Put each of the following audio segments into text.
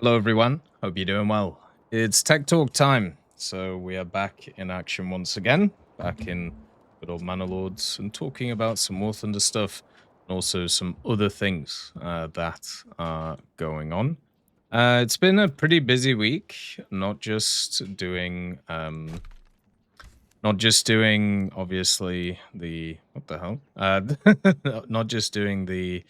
Hello, everyone. Hope you're doing well. It's Tech Talk time. So we are back in action once again, back in good old Manor Lords, and talking about some War Thunder stuff and also some other things that are going on. It's been a pretty busy week, not just doing obviously the what the hell? Not just doing the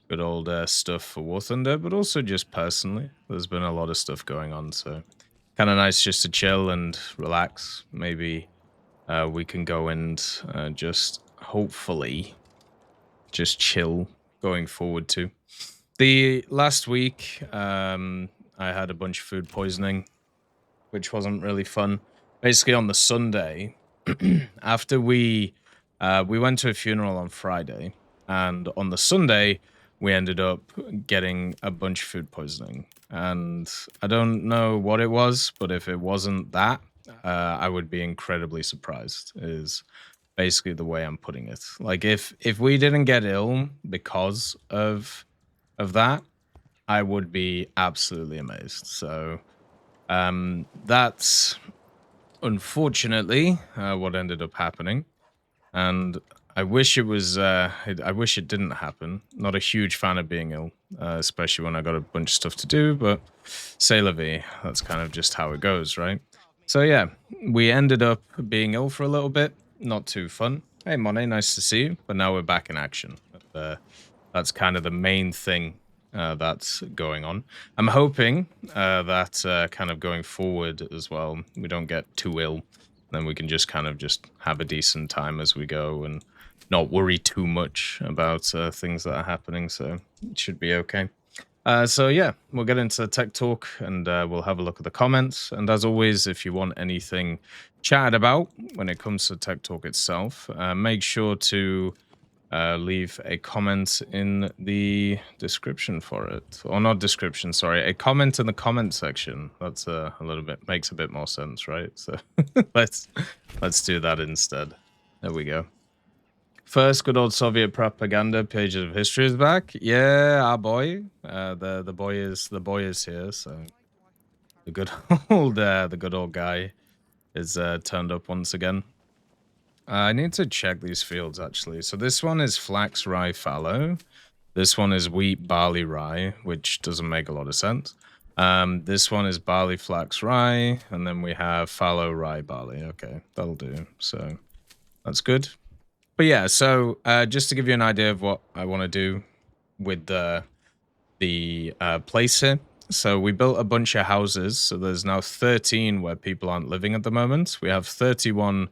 good old stuff for War Thunder, but also just personally. There's been a lot of stuff going on, so kind of nice just to chill and relax. Maybe we can go and just hopefully just chill going forward too. The last week, I had a bunch of food poisoning, which wasn't really fun. Basically, on the Sunday, after we went to a funeral on Friday, and on the Sunday we ended up getting a bunch of food poisoning. And I don't know what it was, but if it wasn't that, I would be incredibly surprised. Is basically the way I'm putting it. Like if we didn't get ill because of that, I would be absolutely amazed. So that's unfortunately what ended up happening, and I wish it was. I wish it didn't happen. Not a huge fan of being ill, especially when I got a bunch of stuff to do. But c'est la vie. That's kind of just how it goes, right? So yeah, we ended up being ill for a little bit. Not too fun. Hey, Monet, nice to see you. But now we're back in action. That's kind of the main thing that's going on. I'm hoping that kind of going forward as well, we don't get too ill. Then we can just kind of just have a decent time as we go and not worry too much about things that are happening. So it should be okay. So yeah, we'll get into the tech talk and we'll have a look at the comments. And as always, if you want anything chatted about when it comes to tech talk itself, make sure to leave a comment in the description for it, or not description, sorry, a comment in the comment section. That's a little bit makes a bit more sense, right? So let's do that instead. There we go. First, good old Soviet propaganda page of history is back. Yeah, our boy. The boy is here. So the good old guy is turned up once again. I need to check these fields, actually. So this one is flax, rye, fallow. This one is wheat, barley, rye, which doesn't make a lot of sense. This one is barley, flax, rye, and then we have fallow, rye, barley. Okay, that'll do. So that's good. But yeah, so just to give you an idea of what I want to do with the place here. So we built a bunch of houses. So there's now 13 where people aren't living at the moment. We have 31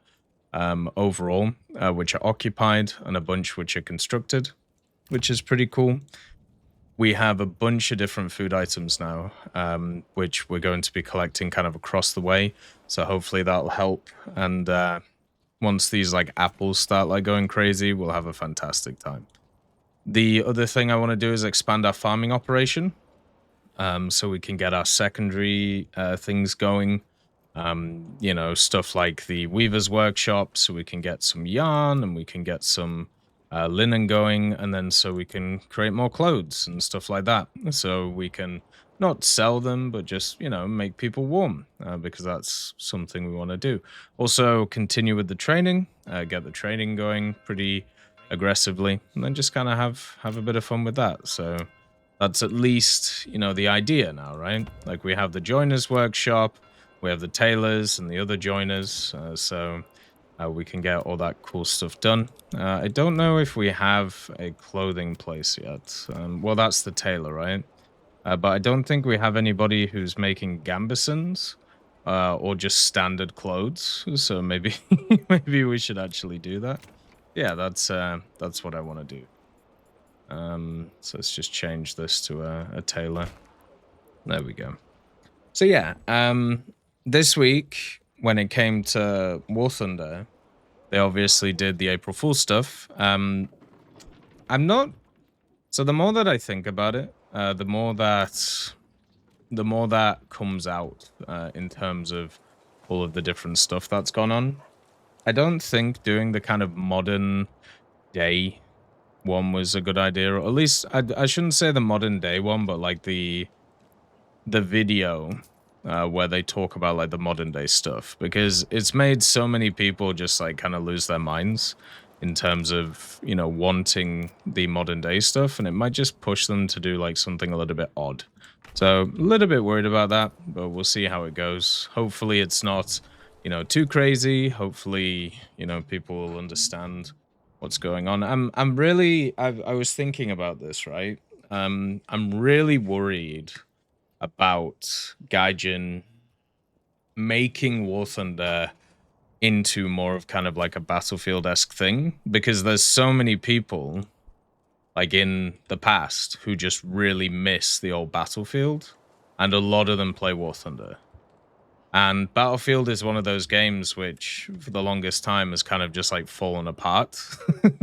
overall, which are occupied, and a bunch which are constructed, which is pretty cool. We have a bunch of different food items now, which we're going to be collecting kind of across the way. So hopefully that'll help. And once these like apples start like going crazy, we'll have a fantastic time. The other thing I want to do is expand our farming operation, so we can get our secondary things going. You know, stuff like the weaver's workshop, so we can get some yarn and we can get some linen going, and then so we can create more clothes and stuff like that. So we can not sell them, but just, you know, make people warm, because that's something we want to do. Also, continue with the training, get the training going pretty aggressively, and then just kind of have a bit of fun with that. So that's at least, you know, the idea now, right? Like we have the joiners workshop, we have the tailors and the other joiners, so we can get all that cool stuff done. I don't know if we have a clothing place yet. Well, that's the tailor, right? But I don't think we have anybody who's making gambesons or just standard clothes. So maybe maybe we should actually do that. Yeah, that's what I want to do. So let's just change this to a tailor. There we go. So yeah, this week, when it came to War Thunder, they obviously did the April Fool stuff. I'm not... So the more that I think about it, the more that comes out in terms of all of the different stuff that's gone on. I don't think doing the kind of modern day one was a good idea, or at least I shouldn't say the modern day one, but like the the video where they talk about like the modern day stuff, because it's made so many people just like kind of lose their minds in terms of, you know, wanting the modern day stuff, and it might just push them to do like something a little bit odd. So a little bit worried about that, but we'll see how it goes. Hopefully it's not, you know, too crazy. Hopefully, you know, people will understand what's going on. I'm really I was thinking about this, right? I'm really worried about Gaijin making War Thunder into more of kind of like a Battlefield-esque thing, because there's so many people like in the past who just really miss the old Battlefield, and a lot of them play War Thunder. And Battlefield is one of those games which, for the longest time, has kind of just like fallen apart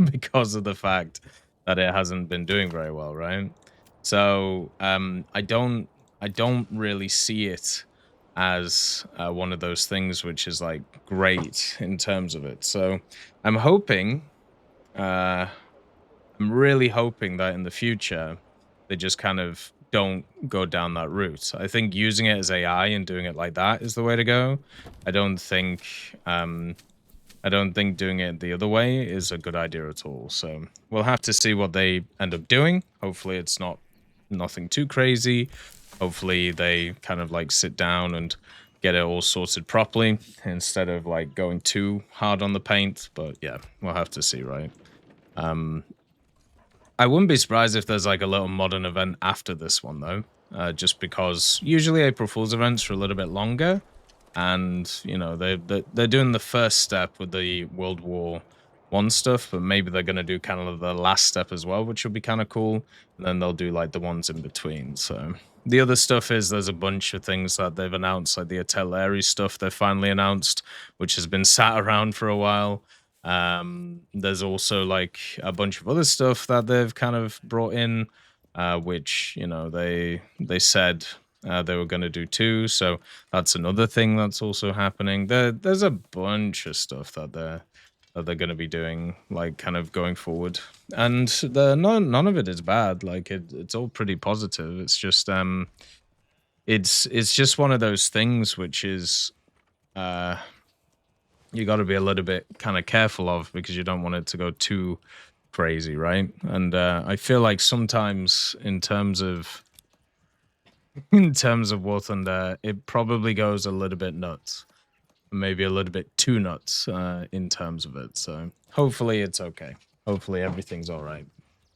because of the fact that it hasn't been doing very well, right? So I don't really see it as one of those things which is like great in terms of it. So I'm hoping, I'm really hoping that in the future they just kind of don't go down that route. I think using it as AI and doing it like that is the way to go. I don't think doing it the other way is a good idea at all. So we'll have to see what they end up doing. Hopefully it's nothing too crazy. Hopefully they kind of like sit down and get it all sorted properly instead of like going too hard on the paint. But yeah, we'll have to see, right? I wouldn't be surprised if there's like a little modern event after this one though, just because usually April Fool's events are a little bit longer, and you know they're doing the first step with the World War I stuff, but maybe they're gonna do kind of the last step as well, which will be kind of cool, and then they'll do like the ones in between. So the other stuff is there's a bunch of things that they've announced, like the artillery stuff they finally announced, which has been sat around for a while. There's also like a bunch of other stuff that they've kind of brought in, which, you know, they said they were going to do too. So that's another thing that's also happening. There's a bunch of stuff that they're going to be doing, like kind of going forward, and none of it is bad. Like it's all pretty positive. It's just it's just one of those things which is you got to be a little bit kind of careful of, because you don't want it to go too crazy, right? And I feel like sometimes in terms of War Thunder, it probably goes a little bit nuts, maybe a little bit too nuts in terms of it. So hopefully it's okay. Hopefully everything's all right.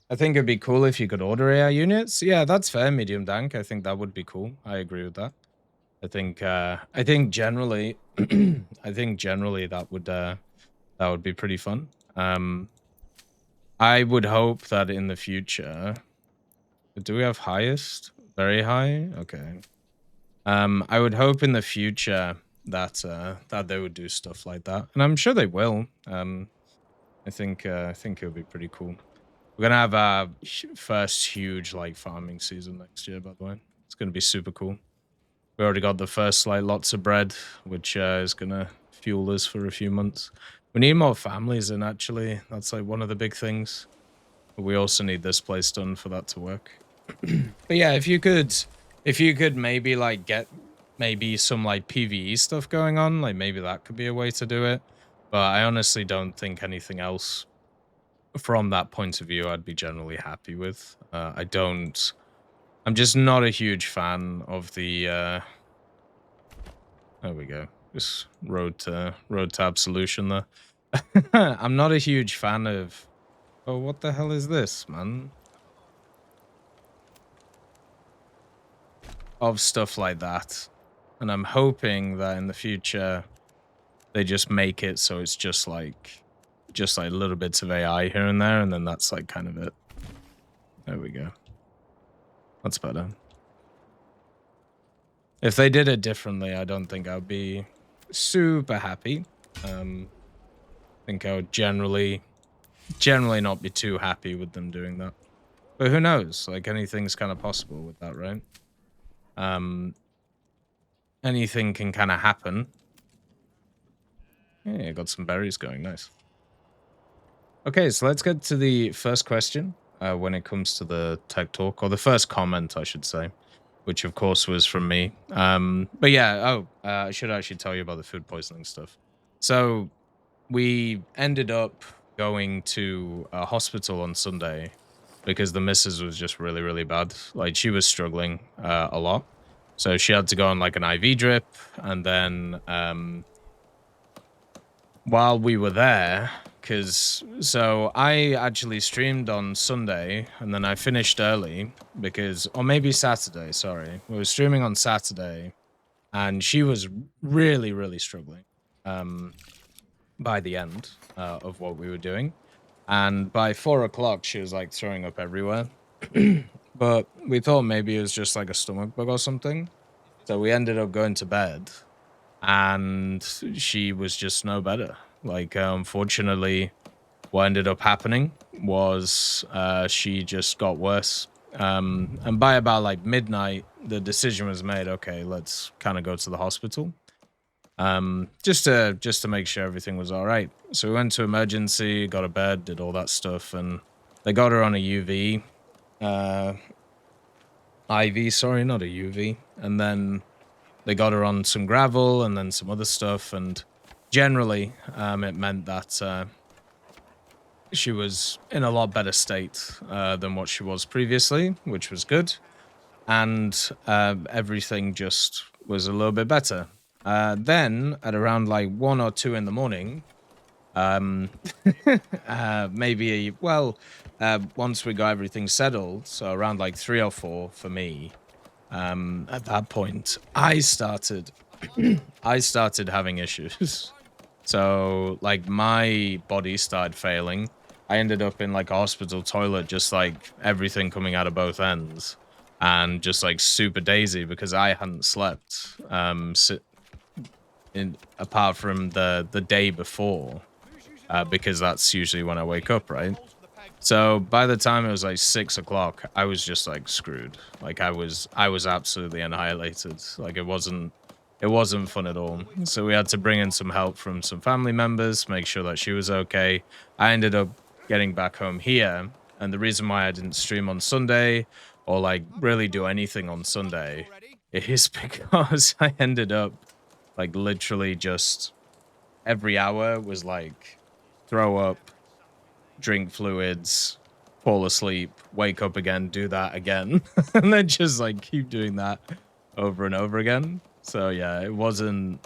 I think it'd be cool if you could order AI units. Yeah, that's fair, Medium Dank. I think that would be cool. I agree with that. I think generally, I think generally that would be pretty fun. I would hope that in the future, do we have highest? Very high? Okay. I would hope in the future that that they would do stuff like that, and I'm sure they will. I think it would be pretty cool. We're gonna have our first huge like farming season next year, by the way. It's gonna be super cool. We already got the first like lots of bread, which is gonna fuel us for a few months. We need more families, and actually, that's like one of the big things. But we also need this place done for that to work. But yeah, if you could maybe like get maybe some like PvE stuff going on, like maybe that could be a way to do it. But I honestly don't think anything else from that point of view I'd be generally happy with. I'm just not a huge fan of the there we go. Just road to absolution there. I'm not a huge fan of, oh, what the hell is this, man? Of stuff like that. And I'm hoping that in the future they just make it so it's just like little bits of AI here and there, and then that's like kind of it. There we go. That's better. If they did it differently, I don't think I would be super happy. I think I would generally not be too happy with them doing that. But who knows? Like, anything's kind of possible with that, right? Anything can kind of happen. Yeah, got some berries going. Nice. Okay, so let's get to the first question when it comes to the tech talk, or the first comment, I should say. which of course was from me. But yeah, I should actually tell you about the food poisoning stuff. So we ended up going to a hospital on Sunday because the missus was just really, really bad. Like she was struggling a lot. So she had to go on like an IV drip. And then while we were there, so I actually streamed on Sunday and then I finished early or maybe Saturday, sorry. We were streaming on Saturday and she was really, really struggling by the end of what we were doing. And by 4 o'clock, she was like throwing up everywhere. But we thought maybe it was just like a stomach bug or something. So we ended up going to bed and she was just no better. Like, unfortunately, what ended up happening was she just got worse. And by about like midnight, the decision was made, okay, let's kind of go to the hospital. Just to make sure everything was all right. So we went to emergency, got a bed, did all that stuff, and they got her on a UV, IV, sorry, not a UV, and then they got her on some gravel and then some other stuff, and generally, it meant that she was in a lot better state than what she was previously, which was good, and everything just was a little bit better. Then at around like 1 or 2 in the morning, once we got everything settled, so around like 3 or 4 for me, at that point, I started having issues. So like my body started failing. I ended up in like a hospital toilet, just like everything coming out of both ends, and just like super daisy because I hadn't slept. Apart from the day before, because that's usually when I wake up, right? So by the time it was like 6 o'clock, I was just like screwed. Like I was absolutely annihilated. Like it wasn't fun at all. So we had to bring in some help from some family members, make sure that she was okay. I ended up getting back home here, and the reason why I didn't stream on Sunday or like really do anything on Sunday is because I ended up like literally just every hour was like throw up, drink fluids, fall asleep, wake up again, do that again, and then just like keep doing that over and over again. So yeah, it wasn't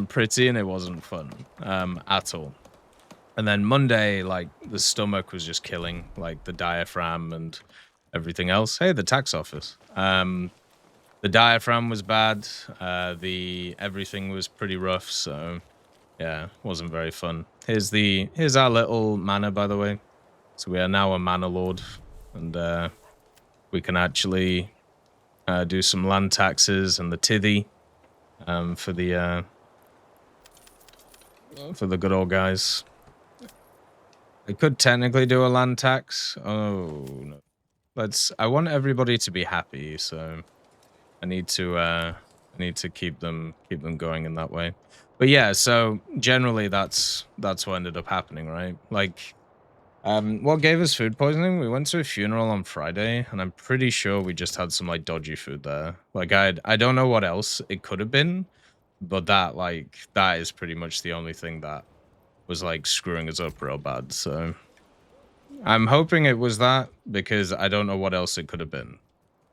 pretty and it wasn't fun at all. And then Monday, like the stomach was just killing, like the diaphragm and everything else. Hey, the tax office. The diaphragm was bad. Everything was pretty rough. So yeah, wasn't very fun. Here's our little manor, by the way. So we are now a manor lord, and we can actually do some land taxes and the tithy for the good old guys. I could technically do a land tax. Oh no, I want everybody to be happy, so I need to keep them going in that way. But yeah, so generally that's what ended up happening, right? Like, what gave us food poisoning? We went to a funeral on Friday, and I'm pretty sure we just had some like dodgy food there. Like, I don't know what else it could have been, but that is pretty much the only thing that was like screwing us up real bad. So I'm hoping it was that, because I don't know what else it could have been.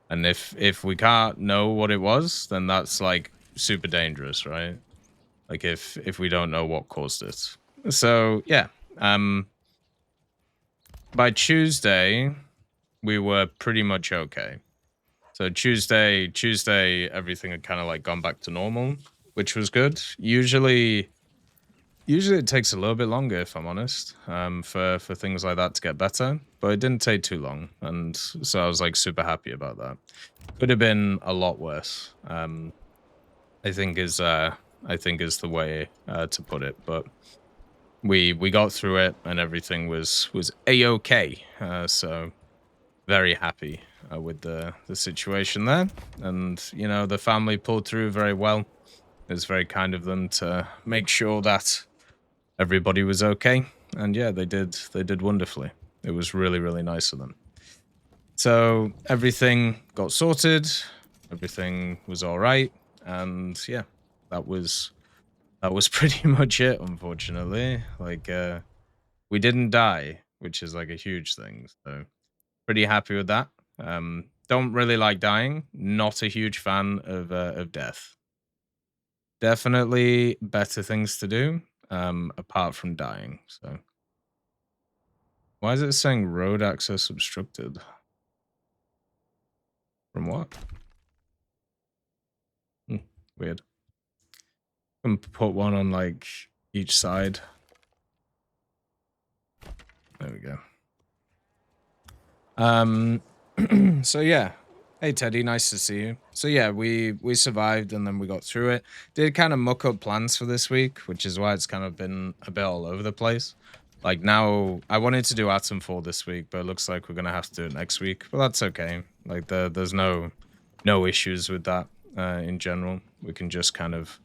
And if we can't know what it was, then that's like super dangerous, right? Like if we don't know what caused it. So yeah, by Tuesday we were pretty much okay. So Tuesday everything had kind of like gone back to normal, which was good. Usually it takes a little bit longer, if I'm honest, for things like that to get better, but it didn't take too long, and so I was like super happy about that. Could have been a lot worse. I think is the way to put it, but we got through it and everything was a-okay. So very happy with the situation there, and you know the family pulled through very well. It was very kind of them to make sure that everybody was okay, and yeah, they did wonderfully. It was really, really nice of them. So everything got sorted, everything was all right, and yeah, that was pretty much it. Unfortunately, like we didn't die, which is like a huge thing. So pretty happy with that. Don't really like dying. Not a huge fan of death. Definitely better things to do apart from dying. So why is it saying road access obstructed? From what? Weird. Can put one on like each side. There we go. So yeah. Hey Teddy, nice to see you. So yeah, we survived and then we got through it. Did kind of muck up plans for this week, which is why it's kind of been a bit all over the place. Like now, I wanted to do Atomfall this week, but it looks like we're gonna have to do it next week. But that's okay. Like there's no issues with that in general. We can just kind of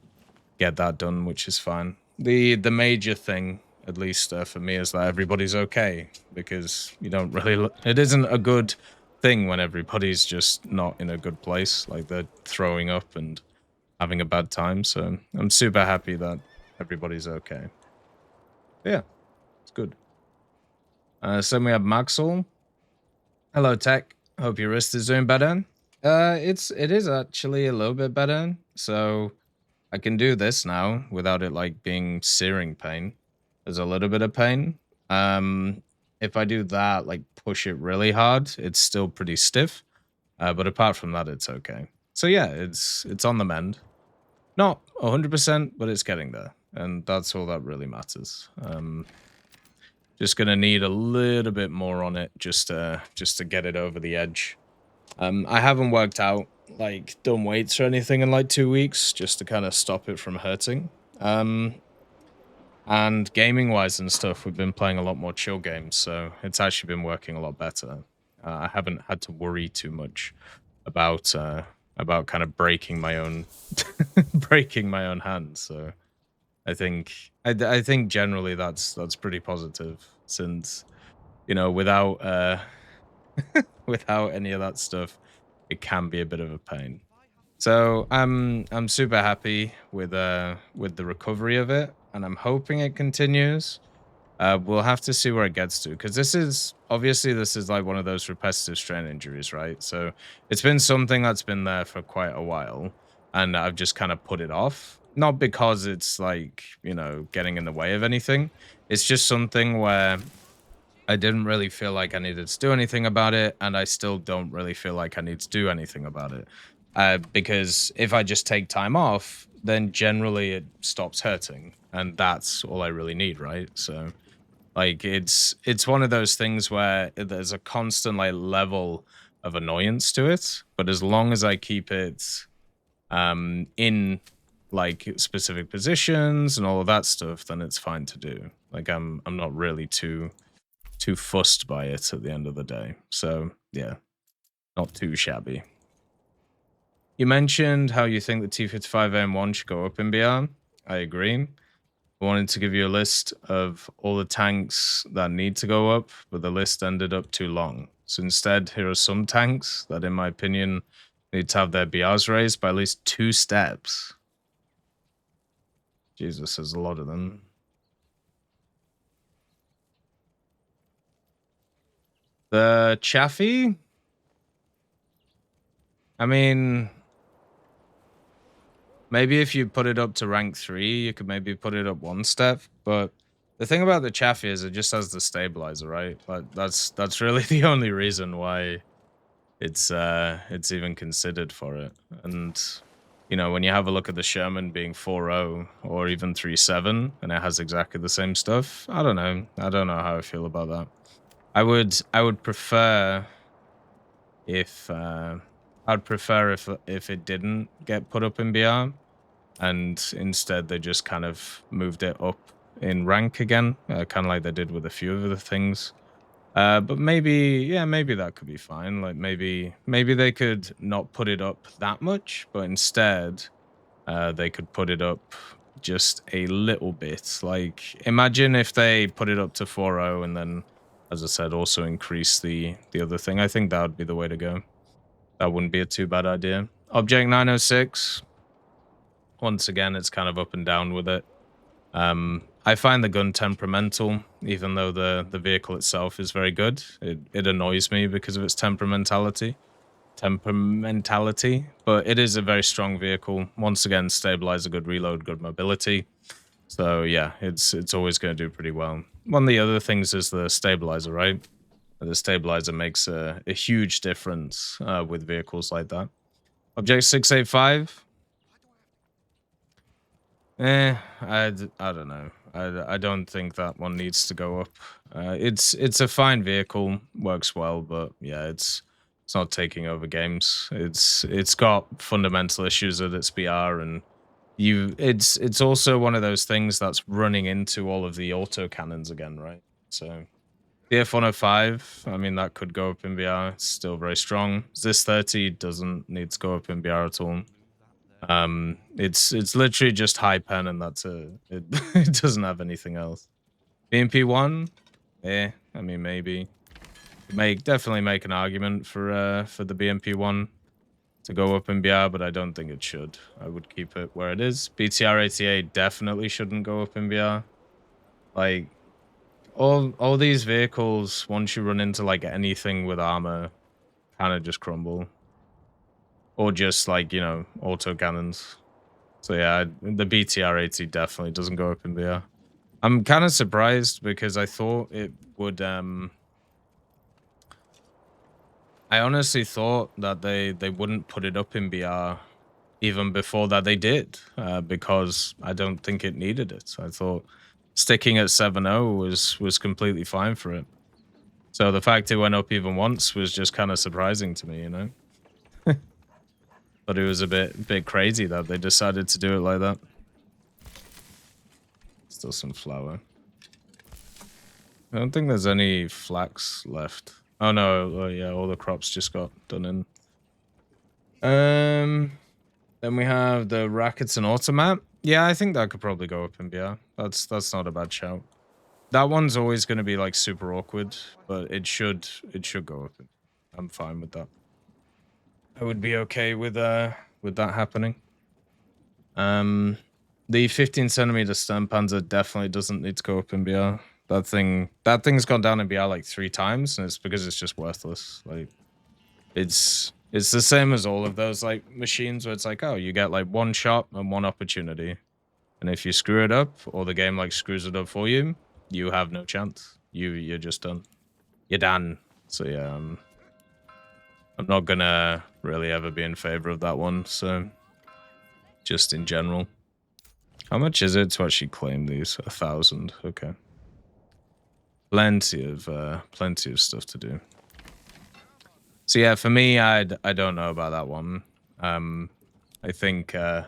get that done, which is fine. The major thing, at least for me, is that everybody's okay, because you don't really. It isn't a good thing when everybody's just not in a good place, like they're throwing up and having a bad time. So I'm super happy that everybody's okay. But yeah, it's good. So we have Maxwell. Hello, Tech. Hope your wrist is doing better. It is actually a little bit better. So I can do this now without it like being searing pain. There's a little bit of pain. If I do that, like push it really hard, it's still pretty stiff. But apart from that, it's okay. So yeah, it's on the mend. Not 100%, but it's getting there, and that's all that really matters. Just gonna need a little bit more on it just to get it over the edge. I haven't worked out, like, done weights or anything in, like, 2 weeks, just to kind of stop it from hurting. And gaming-wise and stuff, we've been playing a lot more chill games, so it's actually been working a lot better. I haven't had to worry too much about kind of breaking my own breaking my own hand. So I think generally that's pretty positive, since without without any of that stuff, it can be a bit of a pain. So I'm super happy with the recovery of it, and I'm hoping it continues. We'll have to see where it gets to, because this is like one of those repetitive strain injuries, right? So it's been something that's been there for quite a while, and I've just kind of put it off. Not because it's like, getting in the way of anything. It's just something where I didn't really feel like I needed to do anything about it, and I still don't really feel like I need to do anything about it. Because if I just take time off, then generally it stops hurting, and that's all I really need, right? So, like, it's one of those things where there's a constant like level of annoyance to it, but as long as I keep it in like specific positions and all of that stuff, then it's fine to do. Like, I'm not really too fussed by it at the end of the day. So yeah, not too shabby. You mentioned how you think the T55M1 should go up in BR. I agree. I wanted to give you a list of all the tanks that need to go up, but the list ended up too long. So instead, here are some tanks that, in my opinion, need to have their BRs raised by at least 2 steps. Jesus, there's a lot of them. The Chaffee? I mean, maybe if you put it up to rank 3, you could maybe put it up 1 step. But the thing about the Chaffee is it just has the stabilizer, right? Like that's really the only reason why it's even considered for it. And when you have a look at the Sherman being 4.0 or even 3.7, and it has exactly the same stuff, I don't know how I feel about that. I would prefer if if it didn't get put up in BR, and instead they just kind of moved it up in rank again, kind of like they did with a few of the things. But maybe that could be fine. Like maybe they could not put it up that much, but instead they could put it up just a little bit. Like, imagine if they put it up to 4.0 and then as I said, also increase the other thing. I think that would be the way to go. That wouldn't be a too bad idea. Object 906. Once again, it's kind of up and down with it. I find the gun temperamental, even though the vehicle itself is very good. It annoys me because of its temperamentality, but it is a very strong vehicle. Once again, stabilizer, good reload, good mobility. So yeah, it's always going to do pretty well. One of the other things is the stabilizer, right? The stabilizer makes a huge difference with vehicles like that. Object 685. I don't know. I don't think that one needs to go up. It's a fine vehicle, works well, but yeah, it's not taking over games. It's got fundamental issues with its BR, and it's also one of those things that's running into all of the auto cannons again, right? So the F105, I mean, that could go up in BR. It's still very strong. This 30 doesn't need to go up in BR at all. It's literally just high pen, and that's it. It doesn't have anything else. BMP1, I mean, maybe definitely make an argument for the BMP1 to go up in BR, but I don't think it should. I would keep it where it is. BTR 88 definitely shouldn't go up in BR. Like all these vehicles, once you run into like anything with armor, kind of just crumble, or just like, you know, auto cannons. So yeah, the BTR 80 definitely doesn't go up in BR. I'm kind of surprised because I thought it would. I honestly thought that they wouldn't put it up in BR even before that they did, because I don't think it needed it. I thought sticking at 7.0 was completely fine for it. So the fact it went up even once was just kind of surprising to me, you know. But it was a bit crazy that they decided to do it like that. Still some flour. I don't think there's any flax left. Oh no, yeah, all the crops just got done in. Then we have the Rackets and Automat. Yeah, I think that could probably go up in BR. That's not a bad shout. That one's always going to be like super awkward, but it should go up. I'm fine with that. I would be okay with that happening. The 15 centimeter stern panzer definitely doesn't need to go up in BR. That thing's gone down in BR like 3 times, and it's because it's just worthless. Like, it's the same as all of those like machines where it's like, oh, you get like one shot and one opportunity, and if you screw it up or the game like screws it up for you, you have no chance. You're just done. You're done. So yeah, I'm not gonna really ever be in favor of that one. So just in general. How much is it to actually claim these? 1,000. Okay. Plenty of stuff to do. So yeah, for me, I don't know about that one. I think I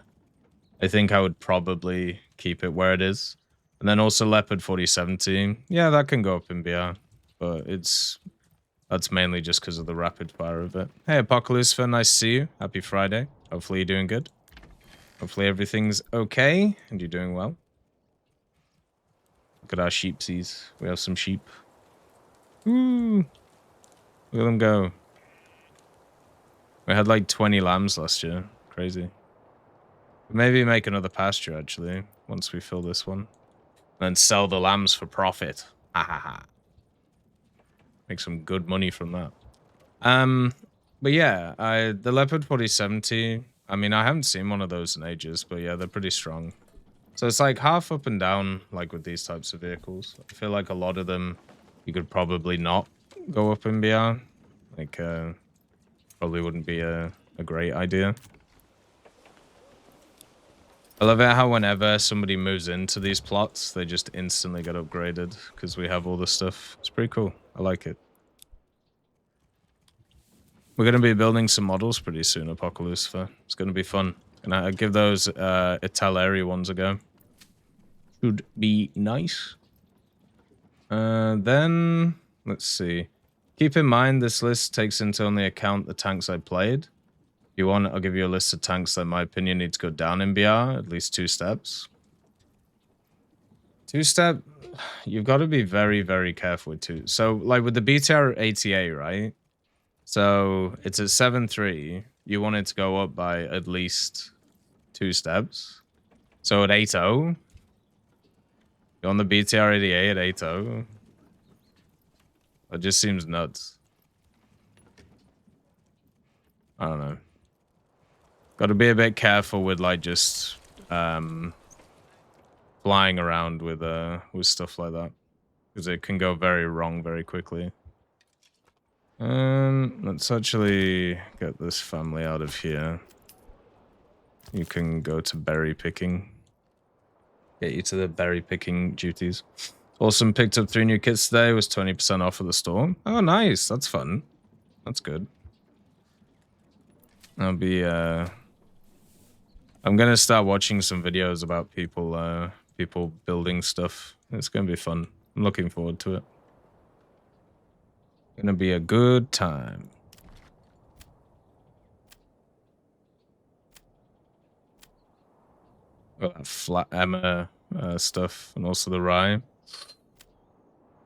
would probably keep it where it is. And then also Leopard 4070. Yeah, that can go up in BR, but that's mainly just because of the rapid fire of it. Hey, Apocalypse, nice to see you. Happy Friday. Hopefully you're doing good. Hopefully everything's okay and you're doing well. Look at our sheepsies. We have some sheep. Ooh. Look at them go. We had like 20 lambs last year. Crazy. Maybe make another pasture, actually, once we fill this one. Then sell the lambs for profit. Ha ha ha. Make some good money from that. But yeah, the Leopard 4070, I mean, I haven't seen one of those in ages, but yeah, they're pretty strong. So it's like half up and down, like with these types of vehicles. I feel like a lot of them, you could probably not go up in BR. Like, probably wouldn't be a great idea. I love it how whenever somebody moves into these plots, they just instantly get upgraded because we have all this stuff. It's pretty cool. I like it. We're going to be building some models pretty soon, Apocalypse. It's going to be fun. And I give those Italeri ones a go. Should be nice. Then, let's see. Keep in mind, this list takes into only account the tanks I played. If you want, I'll give you a list of tanks that, in my opinion, need to go down in BR, at least 2 steps. Two-step, you've got to be very, very careful with two. So, like with the BTR ATA, right? So it's at 7.3. You want it to go up by at least 2 steps. So at 8.0, you're on the BTR ATA at 8.0. That just seems nuts. I don't know. Got to be a bit careful with like just flying around with stuff like that, because it can go very wrong very quickly. Let's actually get this family out of here. You can go to berry picking. Get you to the berry picking duties. Awesome, picked up 3 new kits today. Was 20% off at the store. Oh, nice. That's fun. That's good. I'll be I'm gonna start watching some videos about people people building stuff. It's gonna be fun. I'm looking forward to it. Gonna be a good time. Got that flat emmer stuff, and also the rye.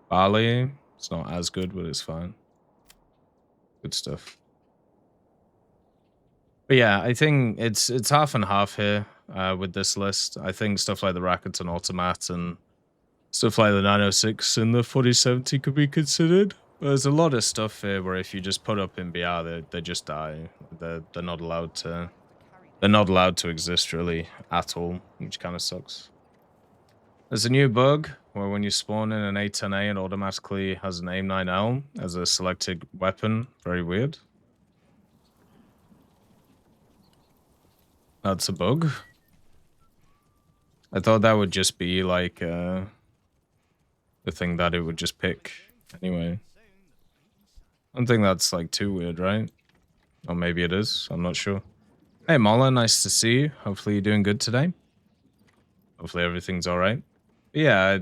Barley. It's not as good, but it's fine. Good stuff. But yeah, I think it's half and half here with this list. I think stuff like the Rackets and Automat and stuff like the 906 and the 4070 could be considered. There's a lot of stuff here where if you just put up in BR, they just die. They're not allowed to. They're not allowed to exist really at all, which kind of sucks. There's a new bug where when you spawn in an A10A, it automatically has an AIM-9L as a selected weapon. Very weird. That's a bug. I thought that would just be like the thing that it would just pick anyway. I don't think that's like too weird, right? Or maybe it is. I'm not sure. Hey, Mala, nice to see you. Hopefully you're doing good today. Hopefully everything's all right. But yeah,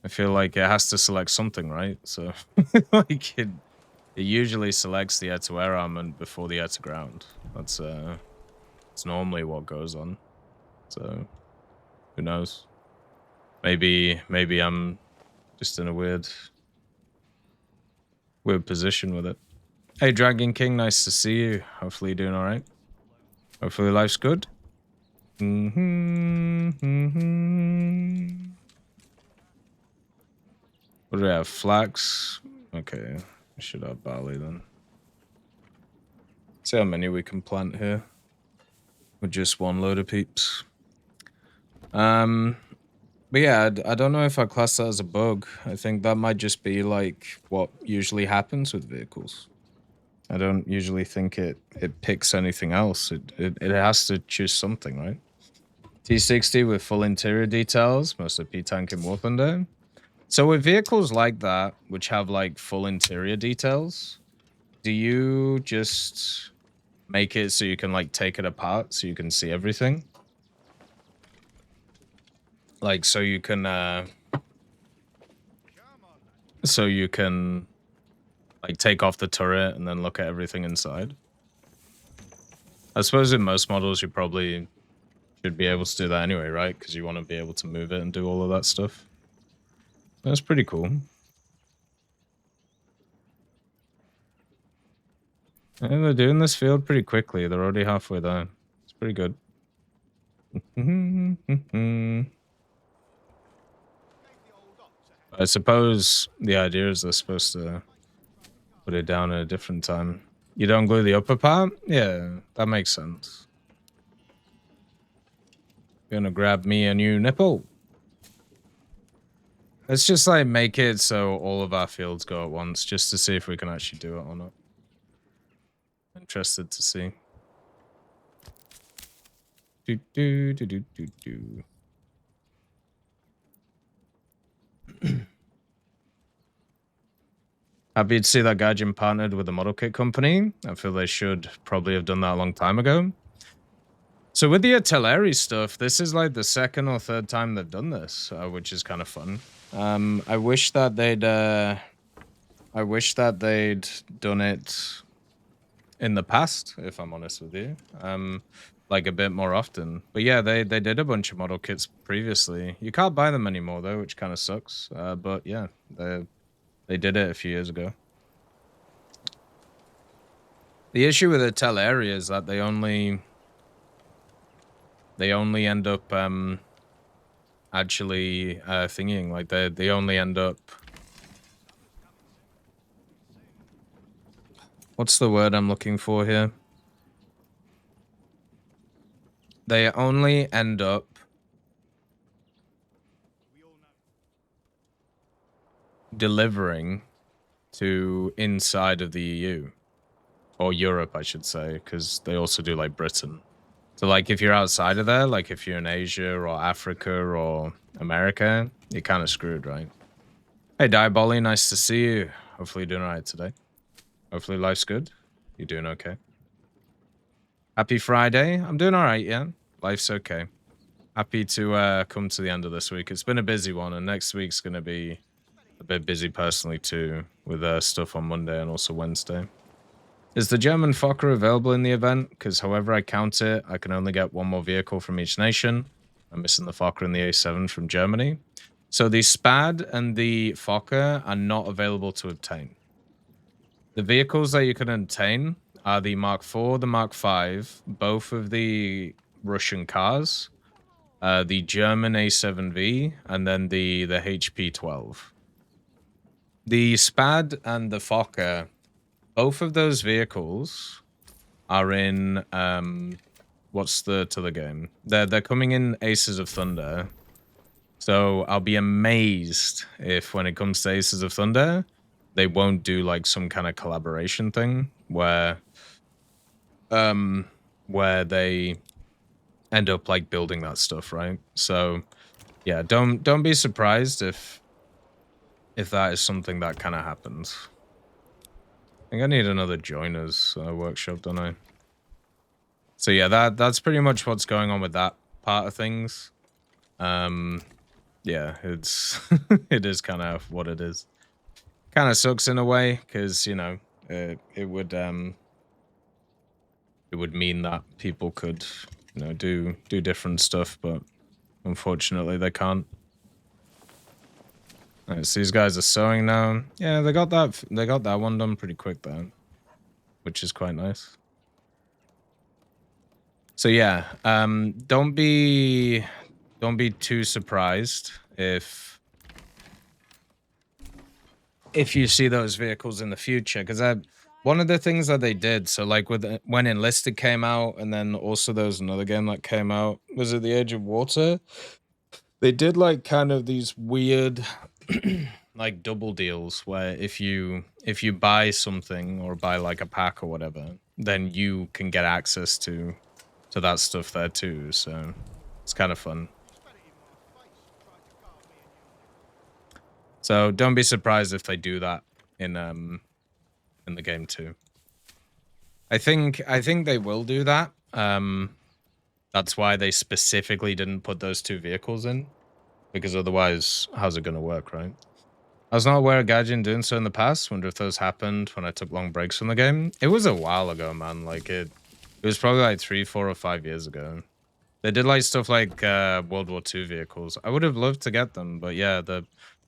I feel like it has to select something, right? So like it usually selects the air to air armament before the air to ground. That's it's normally what goes on. So who knows? Maybe I'm just in a weird position with it. Hey, Dragon King, nice to see you. Hopefully you're doing all right. Hopefully life's good. What do we have? Flax. Okay, we should have barley then. See how many we can plant here with just one load of peeps. But yeah, I don't know if I class that as a bug. I think that might just be like what usually happens with vehicles. I don't usually think it picks anything else. It has to choose something, right? T60 with full interior details, mostly P-Tank and War Thunder. So with vehicles like that, which have like full interior details, do you just make it so you can like take it apart so you can see everything? Like so you can like take off the turret and then look at everything inside. I suppose in most models you probably should be able to do that anyway, right? Because you want to be able to move it and do all of that stuff. That's pretty cool. And they're doing this field pretty quickly. They're already halfway there. It's pretty good. I suppose the idea is they're supposed to put it down at a different time. You don't glue the upper part? Yeah, that makes sense. Gonna grab me a new nipple. Let's just like make it so all of our fields go at once, just to see if we can actually do it or not. Interested to see. Happy to see that Gaijin partnered with a model kit company. I feel they should probably have done that a long time ago. So with the artillery stuff, this is like the second or third time they've done this, which is kind of fun. I wish that they'd done it in the past, if I'm honest with you. Like a bit more often. But yeah, they did a bunch of model kits previously. You can't buy them anymore though, which kind of sucks. But yeah, they did it a few years ago. The issue with the Teleria is that they only end up actually thingying, like they only end up, what's the word I'm looking for here? They only end up delivering to inside of the EU. Or Europe, I should say, because they also do like Britain. So like if you're outside of there, like if you're in Asia or Africa or America, you're kind of screwed, right? Hey, Diabolly, nice to see you. Hopefully you're doing all right today. Hopefully life's good. You're doing okay. Happy Friday. I'm doing all right, yeah. Life's okay. Happy to come to the end of this week. It's been a busy one, and next week's going to be a bit busy personally too, with stuff on Monday and also Wednesday. Is the German Fokker available in the event? Because however I count it, I can only get one more vehicle from each nation. I'm missing the Fokker and the A7 from Germany. So the SPAD and the Fokker are not available to obtain. The vehicles that you can obtain are the Mark IV, the Mark V, both of the Russian cars, the German A7V, and then the HP-12. The SPAD and the Fokker, both of those vehicles are in what's the game? They're coming in Aces of Thunder. So I'll be amazed if when it comes to Aces of Thunder, they won't do like some kind of collaboration thing where they end up like building that stuff, right? So yeah, don't be surprised if that is something that kind of happens. I think I need another joiners workshop, don't I? So yeah, that's pretty much what's going on with that part of things. Yeah, it's it is kind of what it is. Kind of sucks in a way because, you know, it would mean that people could, you know, do different stuff, but unfortunately they can't. All right, so these guys are sewing now. Yeah, they got that one done pretty quick though, which is quite nice. So yeah, don't be too surprised if you see those vehicles in the future, because one of the things that they did, so like with when Enlisted came out, and then also there was another game that came out, was it The Age of Water? They did like kind of these weird like double deals where if you buy something or buy like a pack or whatever, then you can get access to that stuff there too. So it's kind of fun. So don't be surprised if they do that in the game too. I think they will do that. That's why they specifically didn't put those two vehicles in, because otherwise, how's it going to work, right? I was not aware of Gaijin doing so in the past. Wonder if those happened when I took long breaks from the game. It was a while ago, man. Like it was probably like 3, 4, or 5 years ago. They did like stuff like World War II vehicles. I would have loved to get them, but yeah,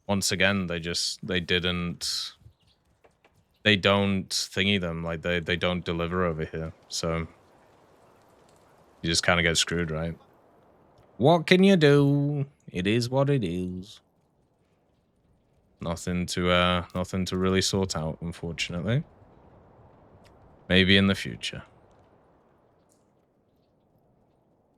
once again they don't thingy them, like they don't deliver over here. So you just kind of get screwed, right? What can you do? It is what it is. Nothing to really sort out, unfortunately. Maybe in the future.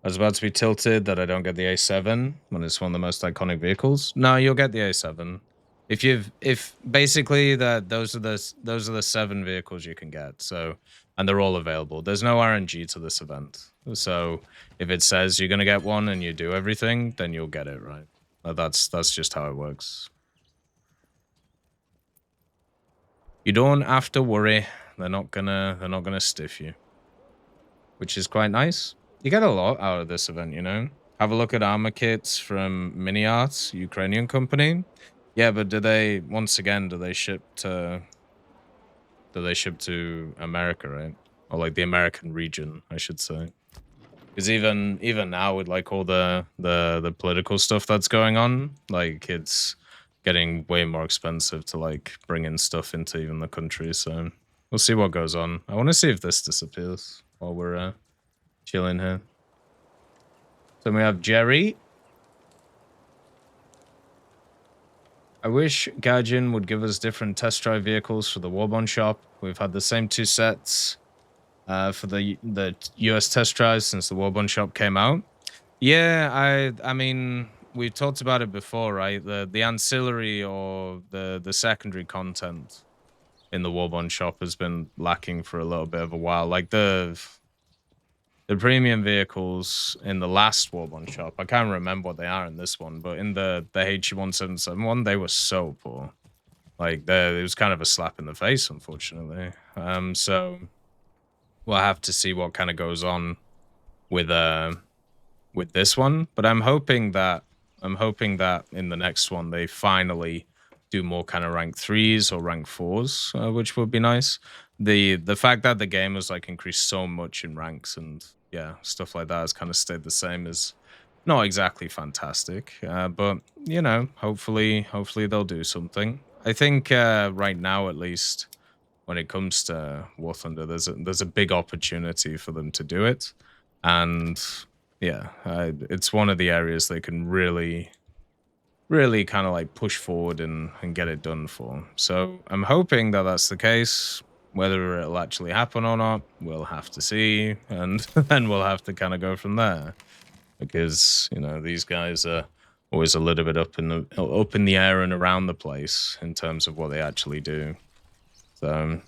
I was about to be tilted that I don't get the A7 when it's one of the most iconic vehicles. No, you'll get the A7. If basically those are the 7 vehicles you can get. So, and they're all available. There's no RNG to this event. So if it says you're gonna get one and you do everything, then you'll get it, right? That's just how it works. You don't have to worry. They're not gonna stiff you, which is quite nice. You get a lot out of this event, you know. Have a look at armor kits from Mini Arts, Ukrainian company. Yeah, but do they ship to America, right? or like the American region, I should say. Because even now with like all the political stuff that's going on, like it's getting way more expensive to like bring in stuff into even the country. So we'll see what goes on. I want to see if this disappears while we're chilling here. So we have Jerry. I wish Gaijin would give us different test drive vehicles for the Warbond shop. We've had the same 2 sets for the US test drives since the Warbond shop came out. Yeah, I mean, we've talked about it before, right? The ancillary or the secondary content in the Warbond shop has been lacking for a little bit of a while. Like the premium vehicles in the last Warbond shop, I can't remember what they are in this one, but in the HE177 one, they were so poor. Like it was kind of a slap in the face, unfortunately. So we'll have to see what kind of goes on with this one, but I'm hoping that in the next one they finally do more kind of rank 3s or rank 4s, which would be nice. The fact that the game has like increased so much in ranks and yeah, stuff like that has kind of stayed the same is not exactly fantastic. But you know, hopefully they'll do something. I think right now at least, when it comes to War Thunder, there's a big opportunity for them to do it, and yeah, it's one of the areas they can really kind of like push forward and get it done for. So I'm hoping that that's the case. Whether it'll actually happen or not, we'll have to see, and then we'll have to kind of go from there. Because you know these guys are always a little bit up in the air and around the place in terms of what they actually do. So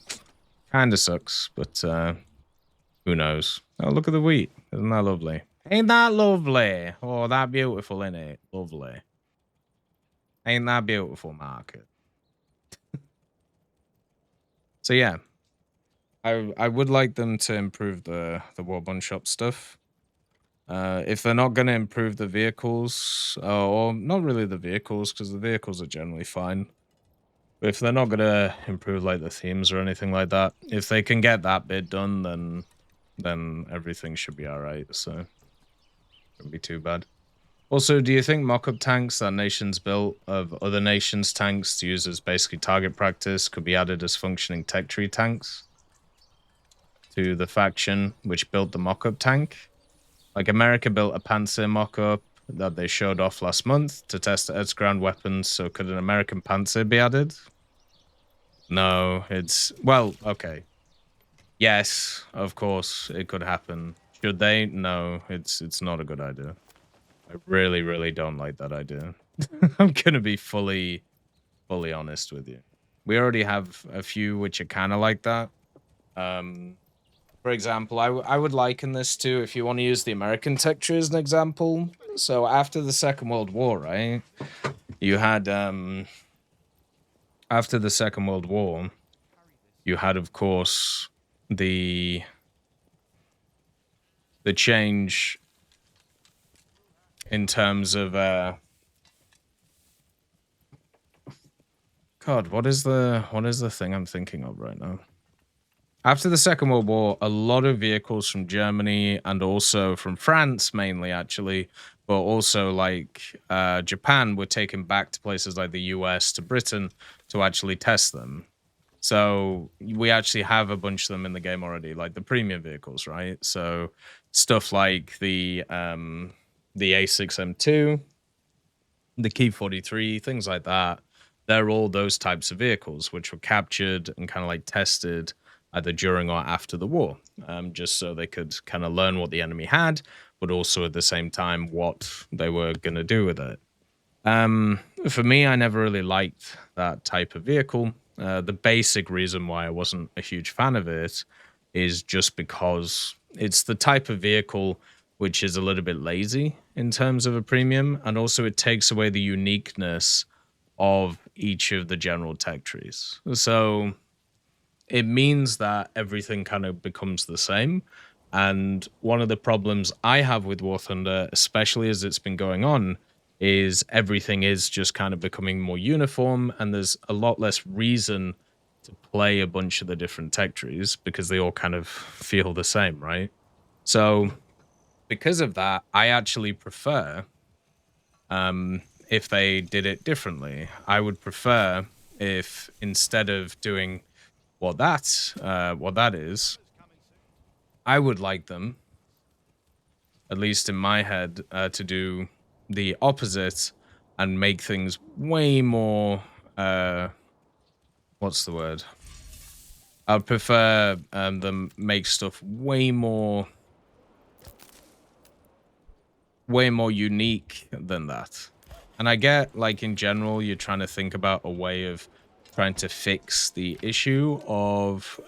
kind of sucks, but who knows? Oh, look at the wheat. Isn't that lovely? Ain't that lovely? Oh, that beautiful, ain't it? Lovely. Ain't that beautiful, market? So yeah, I would like them to improve the Warbond shop stuff. If they're not going to improve the vehicles, or not really the vehicles, because the vehicles are generally fine. But if they're not going to improve like the themes or anything like that, if they can get that bit done, then everything should be all right. So shouldn't be too bad. Also, do you think mock-up tanks that nations built of other nations' tanks to use as basically target practice could be added as functioning tech tree tanks to the faction which built the mock-up tank? Like America built a Panzer mock-up that they showed off last month to test the Earth's ground weapons, so could an American Panzer be added? No, it's... Well, okay. Yes, of course, it could happen. Should they? No, it's not a good idea. I really don't like that idea. I'm gonna be fully honest with you. We already have a few which are kind of like that. For example, I would liken this to, if you want to use the American tech tree as an example. So after the Second World War, right? You had after the Second World War, you had, of course, the change in terms of God, what is the thing I'm thinking of right now? After the Second World War, a lot of vehicles from Germany and also from France, mainly actually, but also like Japan, were taken back to places like the US, to Britain, to actually test them. So we actually have a bunch of them in the game already, like the premium vehicles, right? So stuff like the A6M2, the Key 43, things like that. They're all those types of vehicles which were captured and kind of like tested either during or after the war, just so they could kind of learn what the enemy had, but also at the same time what they were going to do with it. For me, I never really liked that type of vehicle. The basic reason why I wasn't a huge fan of it is just because it's the type of vehicle which is a little bit lazy in terms of a premium, and also it takes away the uniqueness of each of the general tech trees. So it means that everything kind of becomes the same. And one of the problems I have with War Thunder, especially as it's been going on, is everything is just kind of becoming more uniform, and there's a lot less reason to play a bunch of the different tech trees because they all kind of feel the same, right? So because of that, I actually prefer if they did it differently. I would prefer if instead of doing what that is, I would like them, at least in my head, to do the opposite and make things way more. What's the word? I'd prefer them make stuff way more unique than that. And I get, like, in general, you're trying to think about a way of trying to fix the issue of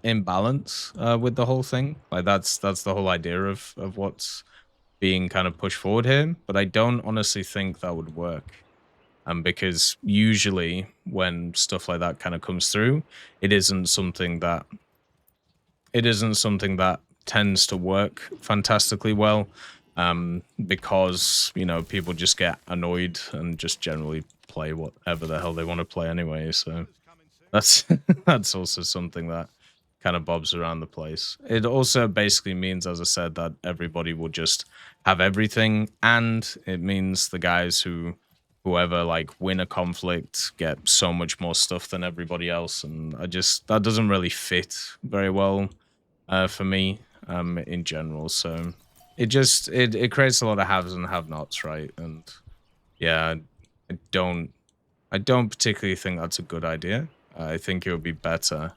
imbalance with the whole thing. Like, that's the whole idea of what's being kind of pushed forward here. But I don't honestly think that would work. Because usually when stuff like that kind of comes through, it isn't something that tends to work fantastically well, because, you know, people just get annoyed and just generally play whatever the hell they want to play anyway. So that's that's also something that kind of bobs around the place. It also basically means, as I said, that everybody will just have everything, and it means the guys whoever like win a conflict get so much more stuff than everybody else, and that doesn't really fit very well for me in general. So it creates a lot of haves and have-nots, right? And yeah, I don't particularly think that's a good idea. I think it would be better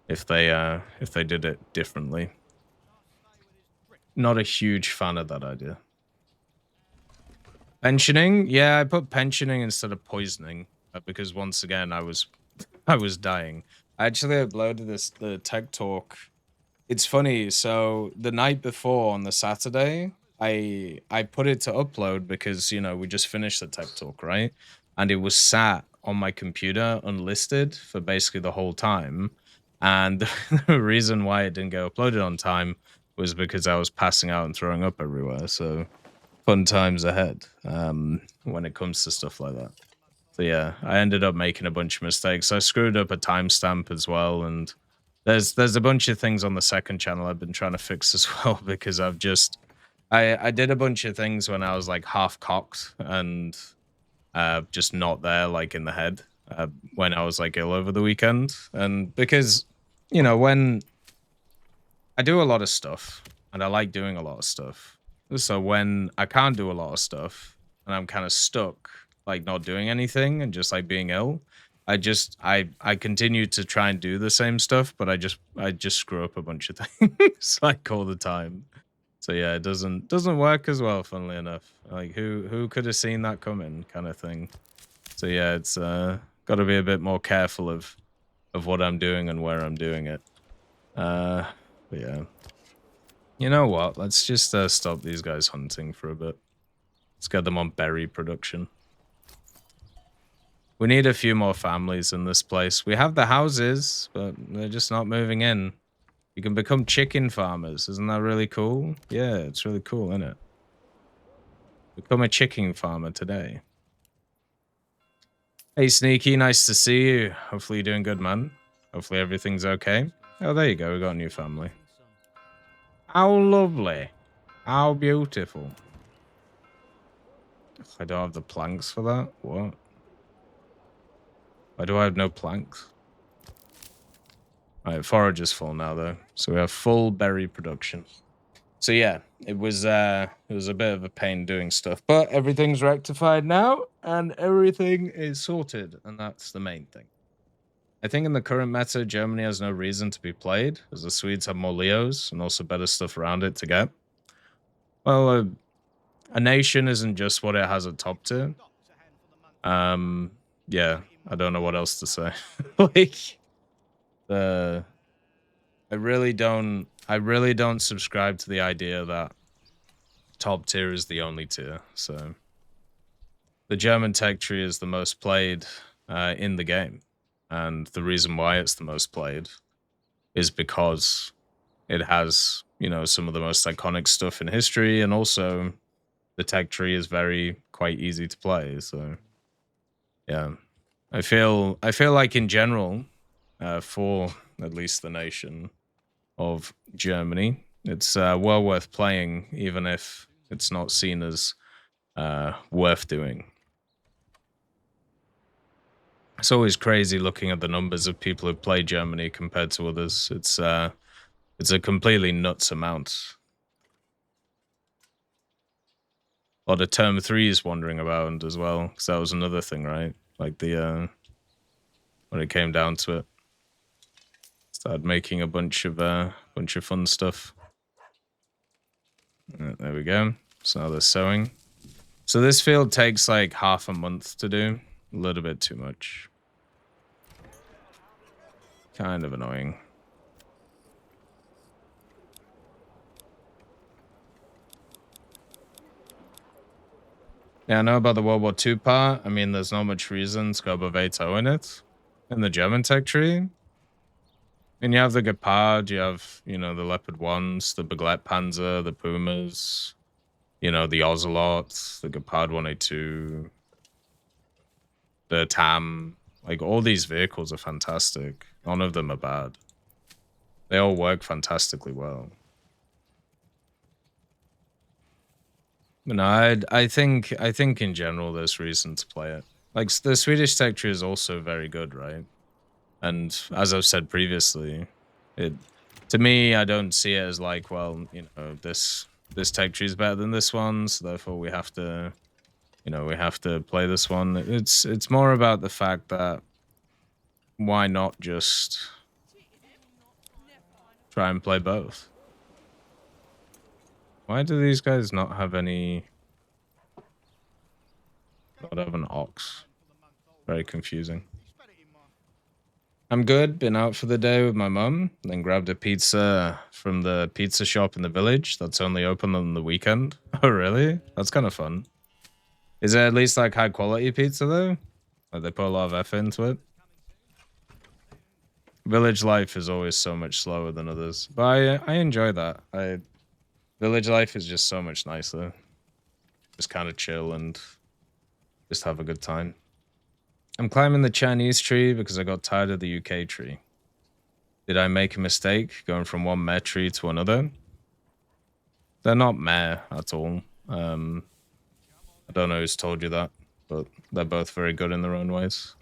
if they did it differently. Not a huge fan of that idea. Pensioning? Yeah, I put pensioning instead of poisoning because once again I was dying. I actually uploaded the tech talk. It's funny. So the night before on the Saturday, I put it to upload because, you know, we just finished the tech talk, right? And it was sat on my computer unlisted for basically the whole time. And the reason why it didn't get uploaded on time was because I was passing out and throwing up everywhere. So fun times ahead when it comes to stuff like that. So yeah, I ended up making a bunch of mistakes. I screwed up a timestamp as well, and there's a bunch of things on the second channel I've been trying to fix as well because I did a bunch of things when I was like half cocked and just not there, like in the head, when I was like ill over the weekend. And because, you know, when I do a lot of stuff and I like doing a lot of stuff, so when I can't do a lot of stuff and I'm kind of stuck, like not doing anything and just like being ill, I continue to try and do the same stuff, but I just screw up a bunch of things like all the time. So yeah, it doesn't work as well, funnily enough. Like who could have seen that coming, kind of thing. So yeah, it's got to be a bit more careful of what I'm doing and where I'm doing it. But yeah. You know what? Let's just stop these guys hunting for a bit. Let's get them on berry production. We need a few more families in this place. We have the houses, but they're just not moving in. You can become chicken farmers. Isn't that really cool? Yeah, it's really cool, isn't it? Become a chicken farmer today. Hey, Sneaky, nice to see you. Hopefully you're doing good, man. Hopefully everything's okay. Oh, there you go. We got a new family. How lovely. How beautiful. I don't have the planks for that. What? Why do I have no planks? Alright, forage is full now though. So we have full berry production. So yeah, it was a bit of a pain doing stuff, but everything's rectified now and everything is sorted, and that's the main thing. I think in the current meta, Germany has no reason to be played, as the Swedes have more Leos and also better stuff around it to get. Well, a nation isn't just what it has at top tier. Yeah, I don't know what else to say. Like, I really don't subscribe to the idea that top tier is the only tier. So the German tech tree is the most played in the game, and the reason why it's the most played is because it has, you know, some of the most iconic stuff in history, and also the tech tree is quite easy to play. So yeah, I feel like in general, for at least the nation of Germany, it's well worth playing, even if it's not seen as worth doing. It's always crazy looking at the numbers of people who play Germany compared to others. It's a completely nuts amount. A lot of term threes wandering around as well, because that was another thing, right? Like the when it came down to it, started making a bunch of fun stuff. There we go. So now they're sewing. So this field takes like half a month to do. A little bit too much. Kind of annoying. Yeah, I know about the World War II part. I mean, there's not much reason to go above 8.0 in it. In the German tech tree. And you have the Gepard, you have, you know, the Leopard 1s, the Begleitpanzer, the Pumas, you know, the Ocelots, the Gepard 182, the TAM. Like, all these vehicles are fantastic. None of them are bad. They all work fantastically well. But no, I think in general there's reason to play it. Like, the Swedish tech tree is also very good, right? And as I've said previously, to me, I don't see it as like, well, you know, this tech tree is better than this one, so therefore we have to, you know, we have to play this one. It's more about the fact that why not just try and play both? Why do these guys not have any? Not have an ox. Very confusing. I'm good. Been out for the day with my mum, then grabbed a pizza from the pizza shop in the village that's only open on the weekend. Oh, really? That's kind of fun. Is it at least like high quality pizza though? Like they put a lot of effort into it. Village life is always so much slower than others, but I enjoy that. Village life is just so much nicer. Just kind of chill and just have a good time. I'm climbing the Chinese tree because I got tired of the UK tree. Did I make a mistake going from one meh tree to another? They're not meh at all. I don't know who's told you that, but they're both very good in their own ways.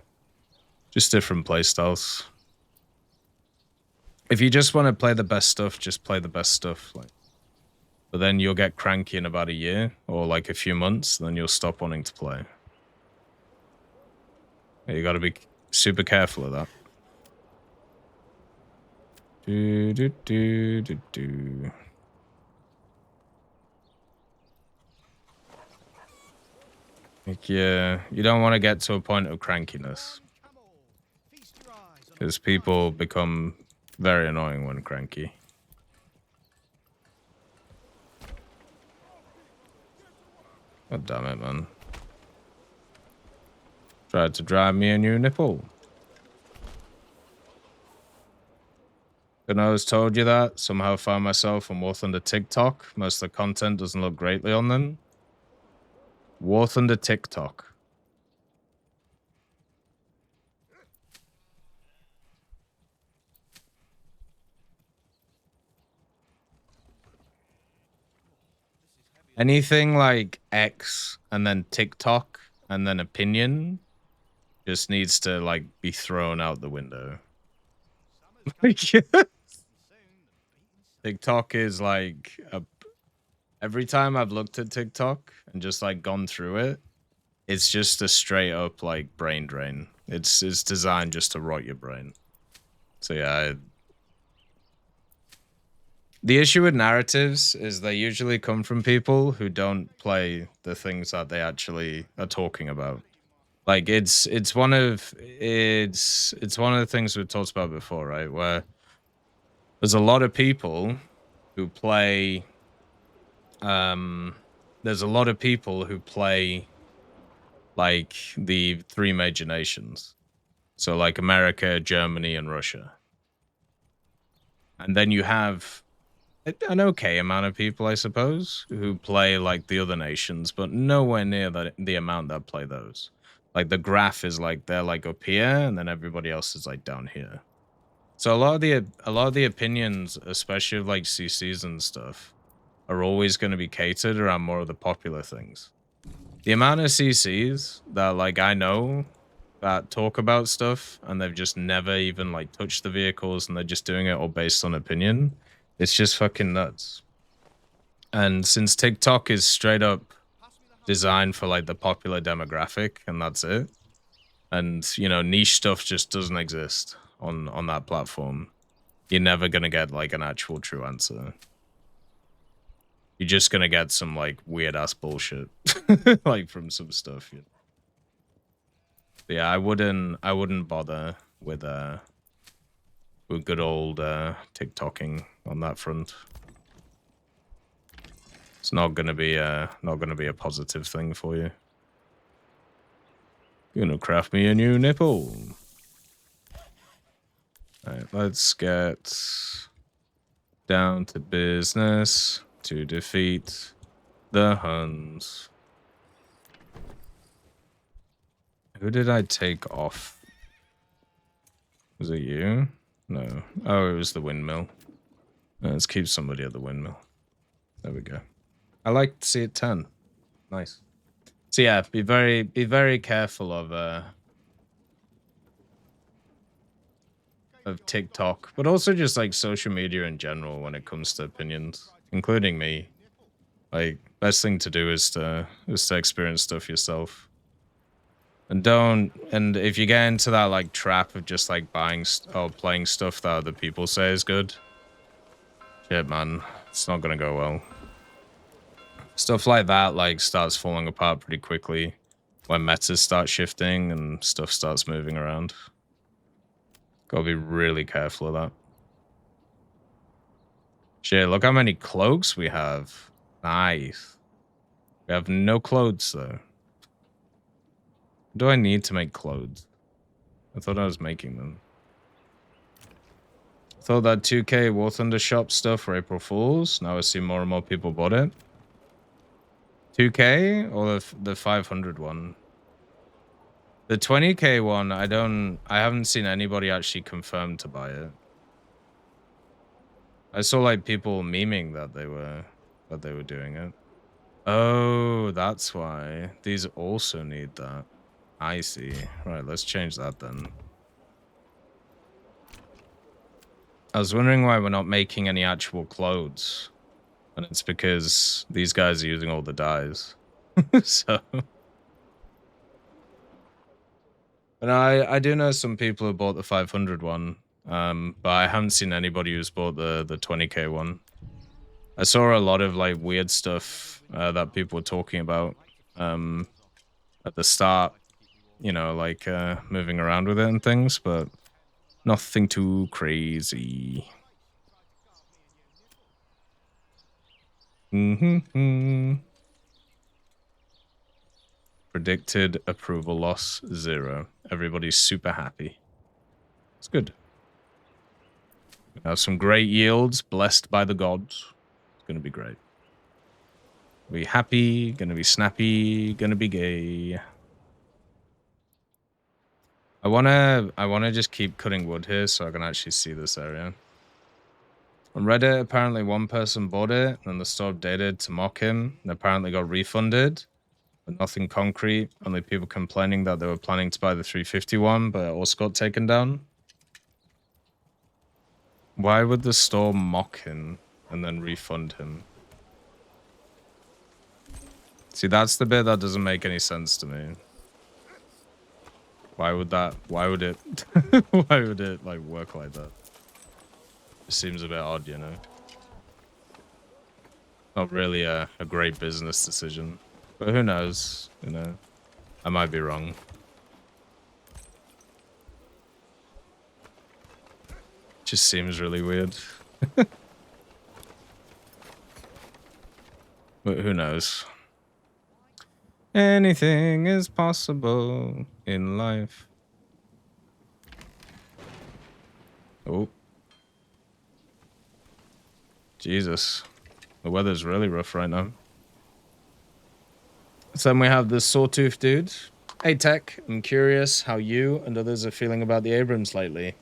Just different playstyles. If you just want to play the best stuff, just play the best stuff. Like, but then you'll get cranky in about a year or like a few months, then you'll stop wanting to play. You got to be super careful of that. Like, yeah, you don't want to get to a point of crankiness. Because people become very annoying when cranky. God damn it, man. Tried to drive me a new nipple. Who knows, told you that? Somehow found myself on War Thunder TikTok. Most of the content doesn't look greatly on them. War Thunder TikTok. Anything like X and then TikTok and then opinion just needs to like be thrown out the window. TikTok is like every time I've looked at TikTok and just like gone through it, it's just a straight up like brain drain. It's designed just to rot your brain. So yeah, the issue with narratives is they usually come from people who don't play the things that they actually are talking about. Like it's one of the things we've talked about before, right? Where there's a lot of people who play there's a lot of people who play like the three major nations. So like America, Germany, and Russia. And then you have an okay amount of people, I suppose, who play like the other nations, but nowhere near the amount that play those. Like the graph is like they're like up here, and then everybody else is like down here. So a lot of the opinions, especially of like CCs and stuff, are always going to be catered around more of the popular things. The amount of CCs that like I know that talk about stuff and they've just never even like touched the vehicles and they're just doing it all based on opinion, it's just fucking nuts. And since TikTok is straight up designed for like the popular demographic and that's it, and you know, niche stuff just doesn't exist on that platform, you're never gonna get like an actual true answer. You're just gonna get some like weird ass bullshit like from some stuff. You know? But yeah, I wouldn't bother with good old TikToking on that front. It's not gonna be a positive thing for you. You're gonna craft me a new nipple. Alright, let's get down to business to defeat the Huns. Who did I take off? Was it you? No. Oh, it was the windmill. Let's keep somebody at the windmill. There we go. I like to see it 10. Nice. So yeah, be very careful of TikTok, but also just like social media in general when it comes to opinions, including me. Like, best thing to do is to experience stuff yourself. And if you get into that like trap of just like buying or playing stuff that other people say is good, shit, man, it's not gonna go well. Stuff like that like starts falling apart pretty quickly when metas start shifting and stuff starts moving around. Gotta be really careful of that. Shit, look how many cloaks we have. Nice. We have no clothes though. Do I need to make clothes? I thought I was making them. I thought that 2K War Thunder shop stuff for April Fools. Now I see more and more people bought it. 2K or the 500 one? The 20K one, I haven't seen anybody actually confirm to buy it. I saw like people memeing that they were doing it. Oh, that's why. These also need that. I see. Right, let's change that then. I was wondering why we're not making any actual clothes. And it's because these guys are using all the dyes. So... And I do know some people who bought the 500 one, but I haven't seen anybody who's bought the 20K one. I saw a lot of like weird stuff that people were talking about at the start, you know, like moving around with it and things, but nothing too crazy. Predicted approval loss 0. Everybody's super happy. It's good. We have some great yields, blessed by the gods. It's gonna be great. Be happy, gonna be snappy, gonna be gay. I wanna just keep cutting wood here so I can actually see this area. On Reddit, apparently one person bought it and the store updated to mock him and apparently got refunded. But nothing concrete, only people complaining that they were planning to buy the 351 but also got taken down. Why would the store mock him and then refund him? See, that's the bit that doesn't make any sense to me. Why would it why would it like work like that? It seems a bit odd, you know. Not really a great business decision. But who knows, you know. I might be wrong. Just seems really weird. But who knows? Anything is possible in life. Oh. Jesus. The weather's really rough right now. So then we have this sawtooth dude. Hey Tech, I'm curious how you and others are feeling about the Abrams lately.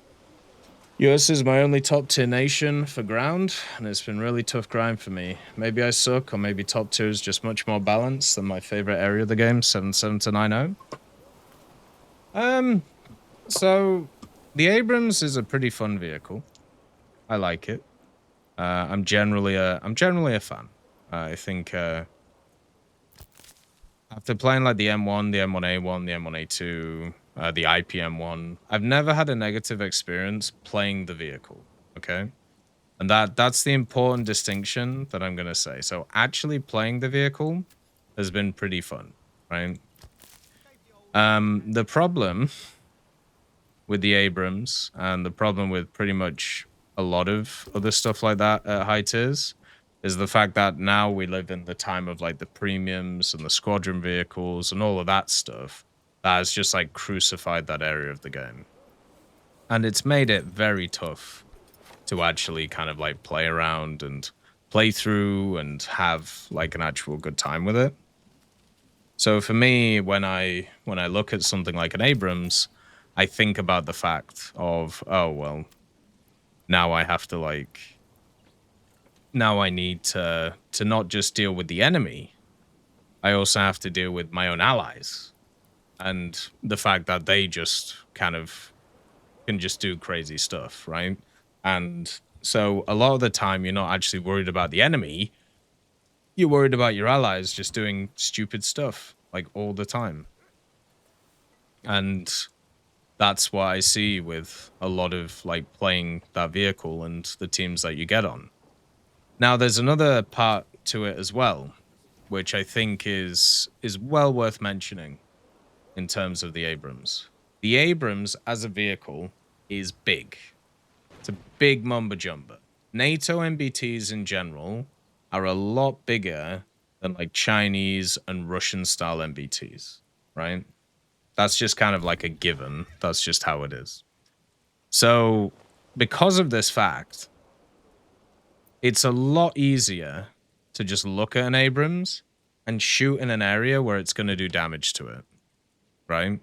US is my only top tier nation for ground, and it's been really tough grind for me. Maybe I suck, or maybe top tier is just much more balanced than my favorite area of the game, 7.7 to 9.0. So the Abrams is a pretty fun vehicle. I like it. I'm generally a fan. I think after playing like the M1, the M1A1, the M1A2, the IPM1, I've never had a negative experience playing the vehicle. Okay. And that's the important distinction that I'm going to say. So actually playing the vehicle has been pretty fun, right? The problem with the Abrams and the problem with pretty much a lot of other stuff like that at high tiers is the fact that now we live in the time of like the premiums and the squadron vehicles and all of that stuff that has just like crucified that area of the game. And it's made it very tough to actually kind of like play around and play through and have like an actual good time with it. So for me, when I look at something like an Abrams, I think about the fact of, oh well, now I have to like now I need to not just deal with the enemy, I also have to deal with my own allies and the fact that they just kind of can just do crazy stuff, right? And so a lot of the time you're not actually worried about the enemy, you're worried about your allies just doing stupid stuff like all the time. And that's what I see with a lot of like playing that vehicle and the teams that you get on. Now there's another part to it as well, which I think is well worth mentioning in terms of the Abrams. The Abrams as a vehicle is big. It's a big mumbo jumbo. NATO MBTs in general are a lot bigger than like Chinese and Russian style MBTs, right? That's just kind of like a given. That's just how it is. So, because of this fact, it's a lot easier to just look at an Abrams and shoot in an area where it's going to do damage to it, right?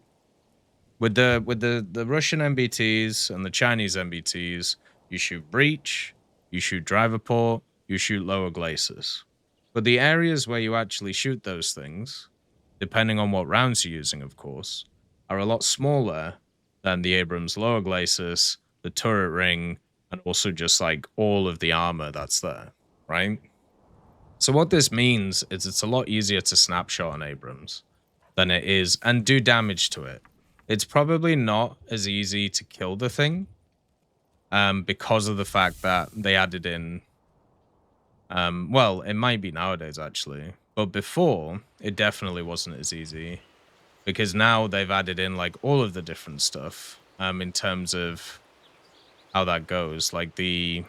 With the Russian MBTs and the Chinese MBTs, you shoot breach, you shoot driver port, you shoot lower glacis. But the areas where you actually shoot those things, depending on what rounds you're using, of course, are a lot smaller than the Abrams lower glacis, the turret ring, and also just like all of the armor that's there, right? So what this means is it's a lot easier to snapshot an Abrams than it is and do damage to it. It's probably not as easy to kill the thing because of the fact that they added in well, it might be nowadays actually, but before it definitely wasn't as easy because now they've added in like all of the different stuff in terms of how that goes. Like the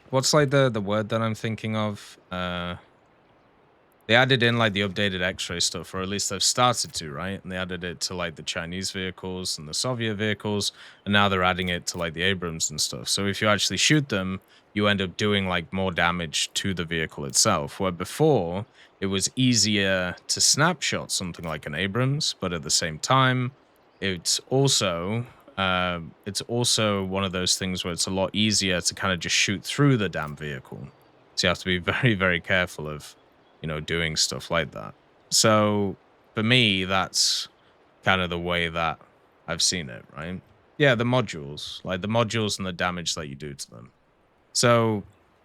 what's like the word that I'm thinking of? They added in like the updated X-ray stuff, or at least they've started to, right? And they added it to like the Chinese vehicles and the Soviet vehicles, and now they're adding it to like the Abrams and stuff. So if you actually shoot them, you end up doing like more damage to the vehicle itself. Where before it was easier to snapshot something like an Abrams, but at the same time, it's also one of those things where it's a lot easier to kind of just shoot through the damn vehicle. So you have to be very, very careful of doing stuff like that. So for me, that's kind of the way that I've seen it, right? Yeah, the modules, like the modules and the damage that you do to them. So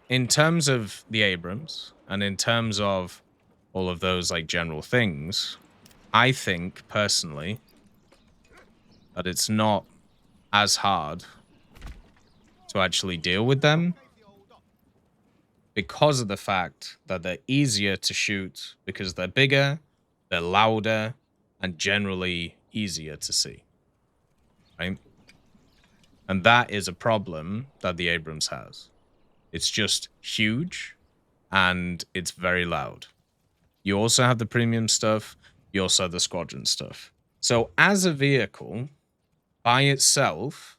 in terms of the Abrams and in terms of all of those like general things, I think personally that it's not as hard to actually deal with them because of the fact that they're easier to shoot because they're bigger, they're louder, and generally easier to see, right? And that is a problem that the Abrams has. It's just huge, and it's very loud. You also have the premium stuff, you also have the squadron stuff. So as a vehicle, by itself,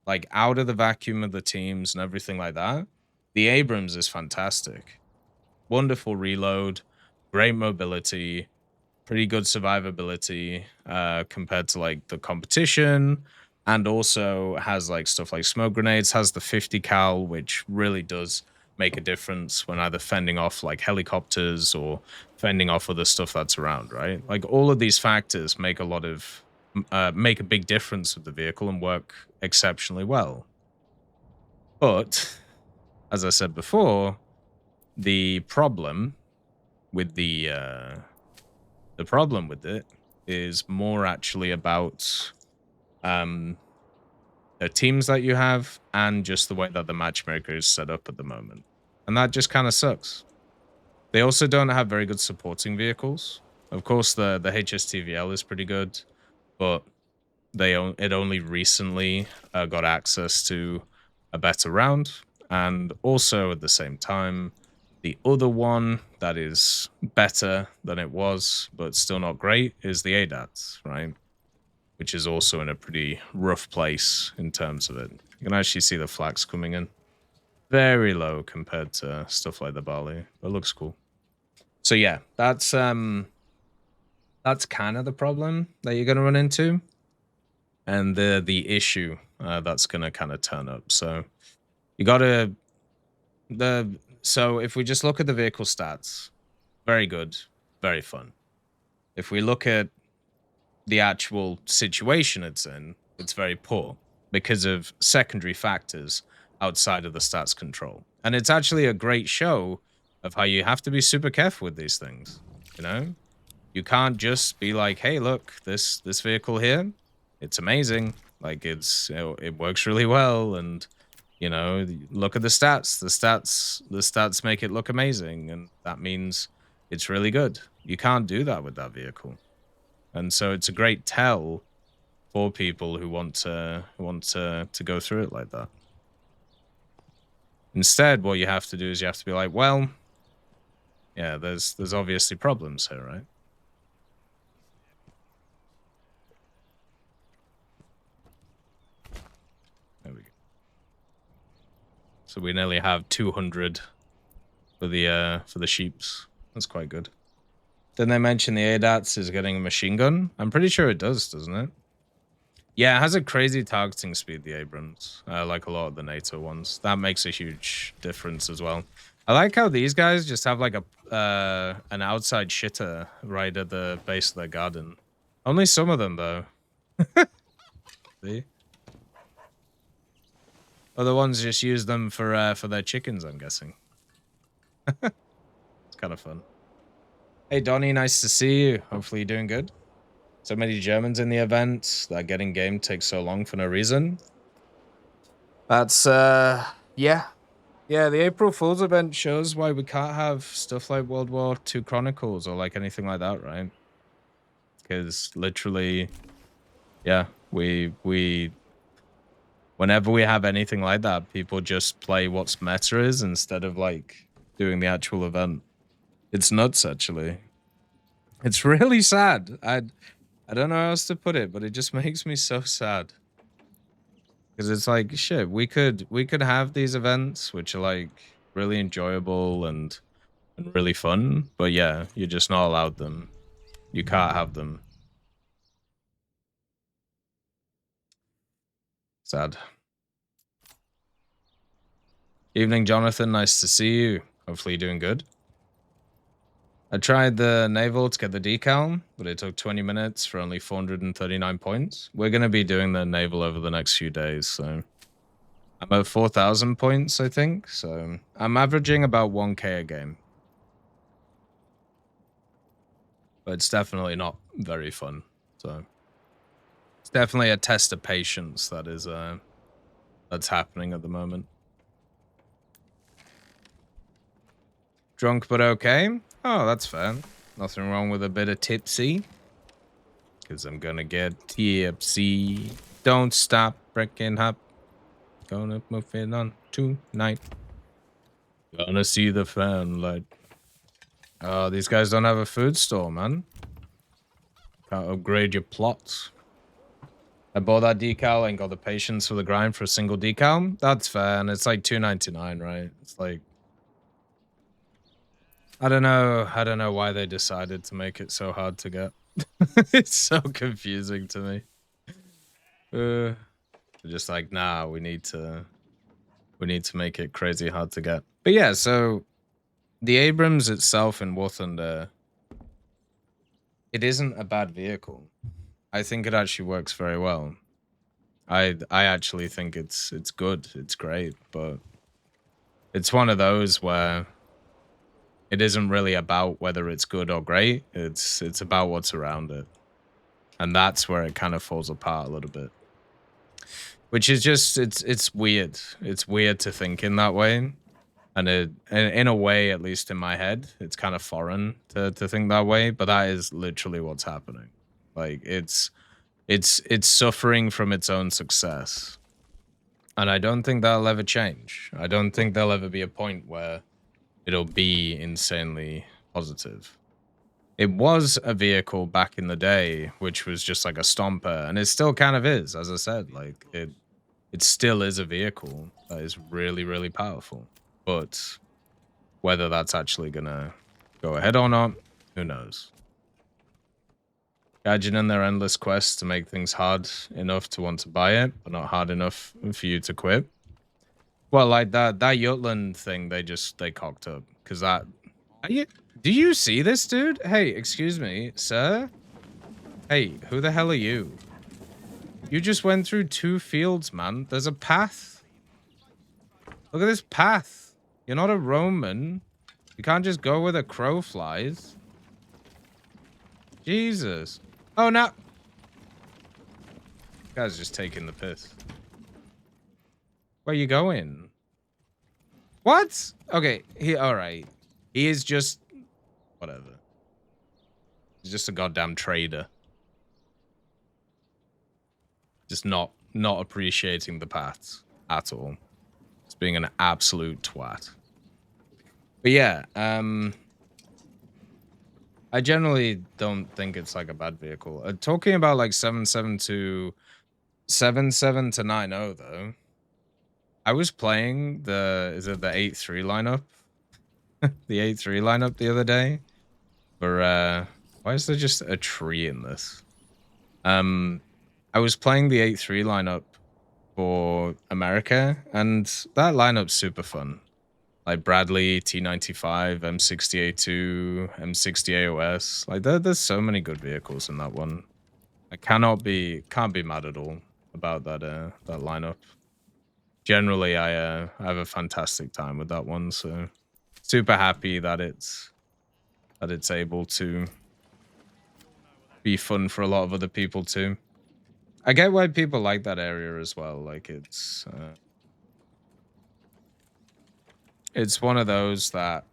like out of the vacuum of the teams and everything like that, the Abrams is fantastic. Wonderful reload, great mobility, pretty good survivability compared to like the competition, and also has like stuff like smoke grenades, has the 50 cal, which really does make a difference when either fending off like helicopters or fending off other stuff that's around, right? Like all of these factors make a big difference with the vehicle and work exceptionally well. But as I said before, the problem with the problem with it is more actually about the teams that you have and just the way that the matchmaker is set up at the moment. And that just kind of sucks. They also don't have very good supporting vehicles. Of course, the HSTVL is pretty good, but it only recently got access to a better round. And also at the same time, the other one that is better than it was, but still not great, is the ADATs, right? Which is also in a pretty rough place in terms of it. You can actually see the flax coming in. Very low compared to stuff like the barley, but looks cool. So yeah, that's kind of the problem that you're going to run into, and the issue that's going to kind of turn up. So you got to so if we just look at the vehicle stats, very good, very fun. If we look at the actual situation it's in, it's very poor because of secondary factors outside of the stats control. And it's actually a great show of how you have to be super careful with these things. You know, you can't just be like, hey, look, this vehicle here, it's amazing. Like it works really well. And, you know, look at the stats. The stats make it look amazing. And that means it's really good. You can't do that with that vehicle. And so it's a great tell for people who want to go through it like that. Instead, what you have to do is you have to be like, well, yeah, there's obviously problems here, right? There we go. So we nearly have 200 for the sheeps. That's quite good. Didn't they mention the ADATS is getting a machine gun? I'm pretty sure it does, doesn't it? Yeah, it has a crazy targeting speed, the Abrams, like a lot of the NATO ones. That makes a huge difference as well. I like how these guys just have like an outside shitter right at the base of their garden. Only some of them, though. See? Other ones just use them for their chickens, I'm guessing. It's kind of fun. Hey, Donnie, nice to see you. Hopefully you're doing good. So many Germans in the event that getting game takes so long for no reason. That's, yeah. Yeah, the April Fool's event shows why we can't have stuff like World War II Chronicles or like anything like that, right? Because literally, yeah, whenever we have anything like that, people just play what's meta is instead of like doing the actual event. It's nuts, actually. It's really sad. I don't know how else to put it, but it just makes me so sad. Because it's like, shit, we could have these events which are like really enjoyable and really fun, but yeah, you're just not allowed them. You can't have them. Sad. Evening, Jonathan. Nice to see you. Hopefully you're doing good. I tried the naval to get the decal, but it took 20 minutes for only 439 points. We're going to be doing the naval over the next few days, so I'm at 4,000 points, I think. So I'm averaging about 1k a game. But it's definitely not very fun. So it's definitely a test of patience that is that's happening at the moment. Drunk but okay. Oh, that's fair. Nothing wrong with a bit of tipsy. Because I'm gonna get tipsy. Don't stop, breaking up. Gonna move it on tonight. Gonna see the fan light. Oh, these guys don't have a food store, man. Can't upgrade your plots. I bought that decal and got the patience for the grind for a single decal. That's fair, and it's like $2.99, right? It's like I don't know why they decided to make it so hard to get. It's so confusing to me. They're just like, nah, we need to make it crazy hard to get. But yeah, so the Abrams itself in War Thunder, it isn't a bad vehicle. I think it actually works very well. I actually think it's good. It's great, but it's one of those where it isn't really about whether it's good or great. It's about what's around it. And that's where it kind of falls apart a little bit. Which is just it's weird. It's weird to think in that way. And in a way, at least in my head, it's kind of foreign to think that way, but that is literally what's happening. Like it's suffering from its own success. And I don't think that'll ever change. I don't think there'll ever be a point where it'll be insanely positive. It was a vehicle back in the day, which was just like a stomper, and it still kind of is, as I said. Like it still is a vehicle that is really, really powerful. But whether that's actually gonna go ahead or not, who knows? Imagining their endless quest to make things hard enough to want to buy it, but not hard enough for you to quit. Well, like that Jutland thing, they cocked up because that. Do you see this, dude? Hey, excuse me, sir. Hey, who the hell are you? You just went through 2 fields, man. There's a path. Look at this path. You're not a Roman. You can't just go where the crow flies. Jesus. Oh, no. This guy's just taking the piss. Where you going? What? Okay, alright. He is just... whatever. He's just a goddamn trader. Just not appreciating the paths at all. Just being an absolute twat. But yeah, I generally don't think it's like a bad vehicle. Talking about like 77 to 90 though. I was playing the 8-3 lineup. The 8-3 lineup the other day. For why is there just a tree in this? I was playing the 8-3 lineup for America, and that lineup's super fun. Like Bradley, T95, M60A2, M60AOS. Like there's so many good vehicles in that one. I can't be mad at all about that that lineup. Generally, I have a fantastic time with that one, so super happy that it's able to be fun for a lot of other people too. I get why people like that area as well. Like it's one of those that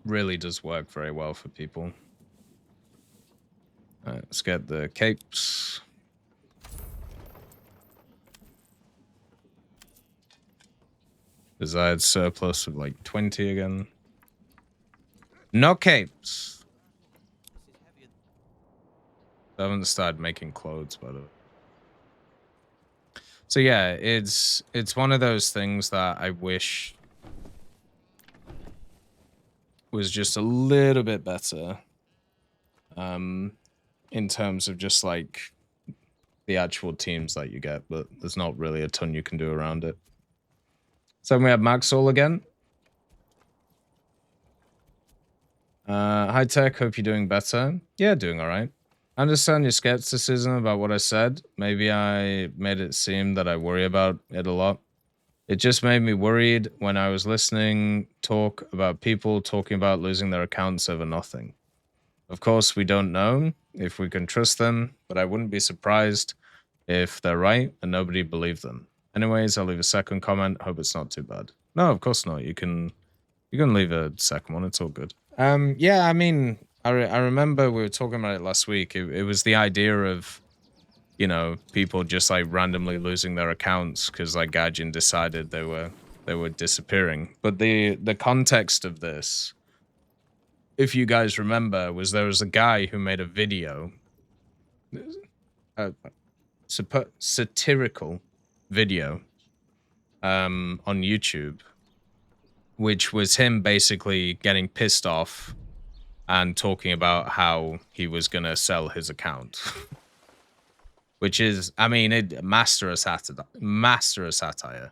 really does work very well for people. Alright, let's get the capes. Desired surplus of like 20 again. No capes. I haven't started making clothes, by the way. So yeah, it's one of those things that I wish was just a little bit better. In terms of just like the actual teams that you get, but there's not really a ton you can do around it. So we have Maxwell again. Hi Tech, hope you're doing better. Yeah, doing all right. I understand your skepticism about what I said. Maybe I made it seem that I worry about it a lot. It just made me worried when I was listening talk about people talking about losing their accounts over nothing. Of course, we don't know if we can trust them, but I wouldn't be surprised if they're right and nobody believed them. Anyways, I'll leave a second comment. Hope it's not too bad. No, of course not. You can leave a second one. It's all good. Yeah, I mean, I remember we were talking about it last week. It was the idea of, you know, people just like randomly losing their accounts because like Gaijin decided they were disappearing. But the context of this, if you guys remember, was there was a guy who made a video, satirical video, on YouTube, which was him basically getting pissed off and talking about how he was going to sell his account. Which is, I mean, master of satire.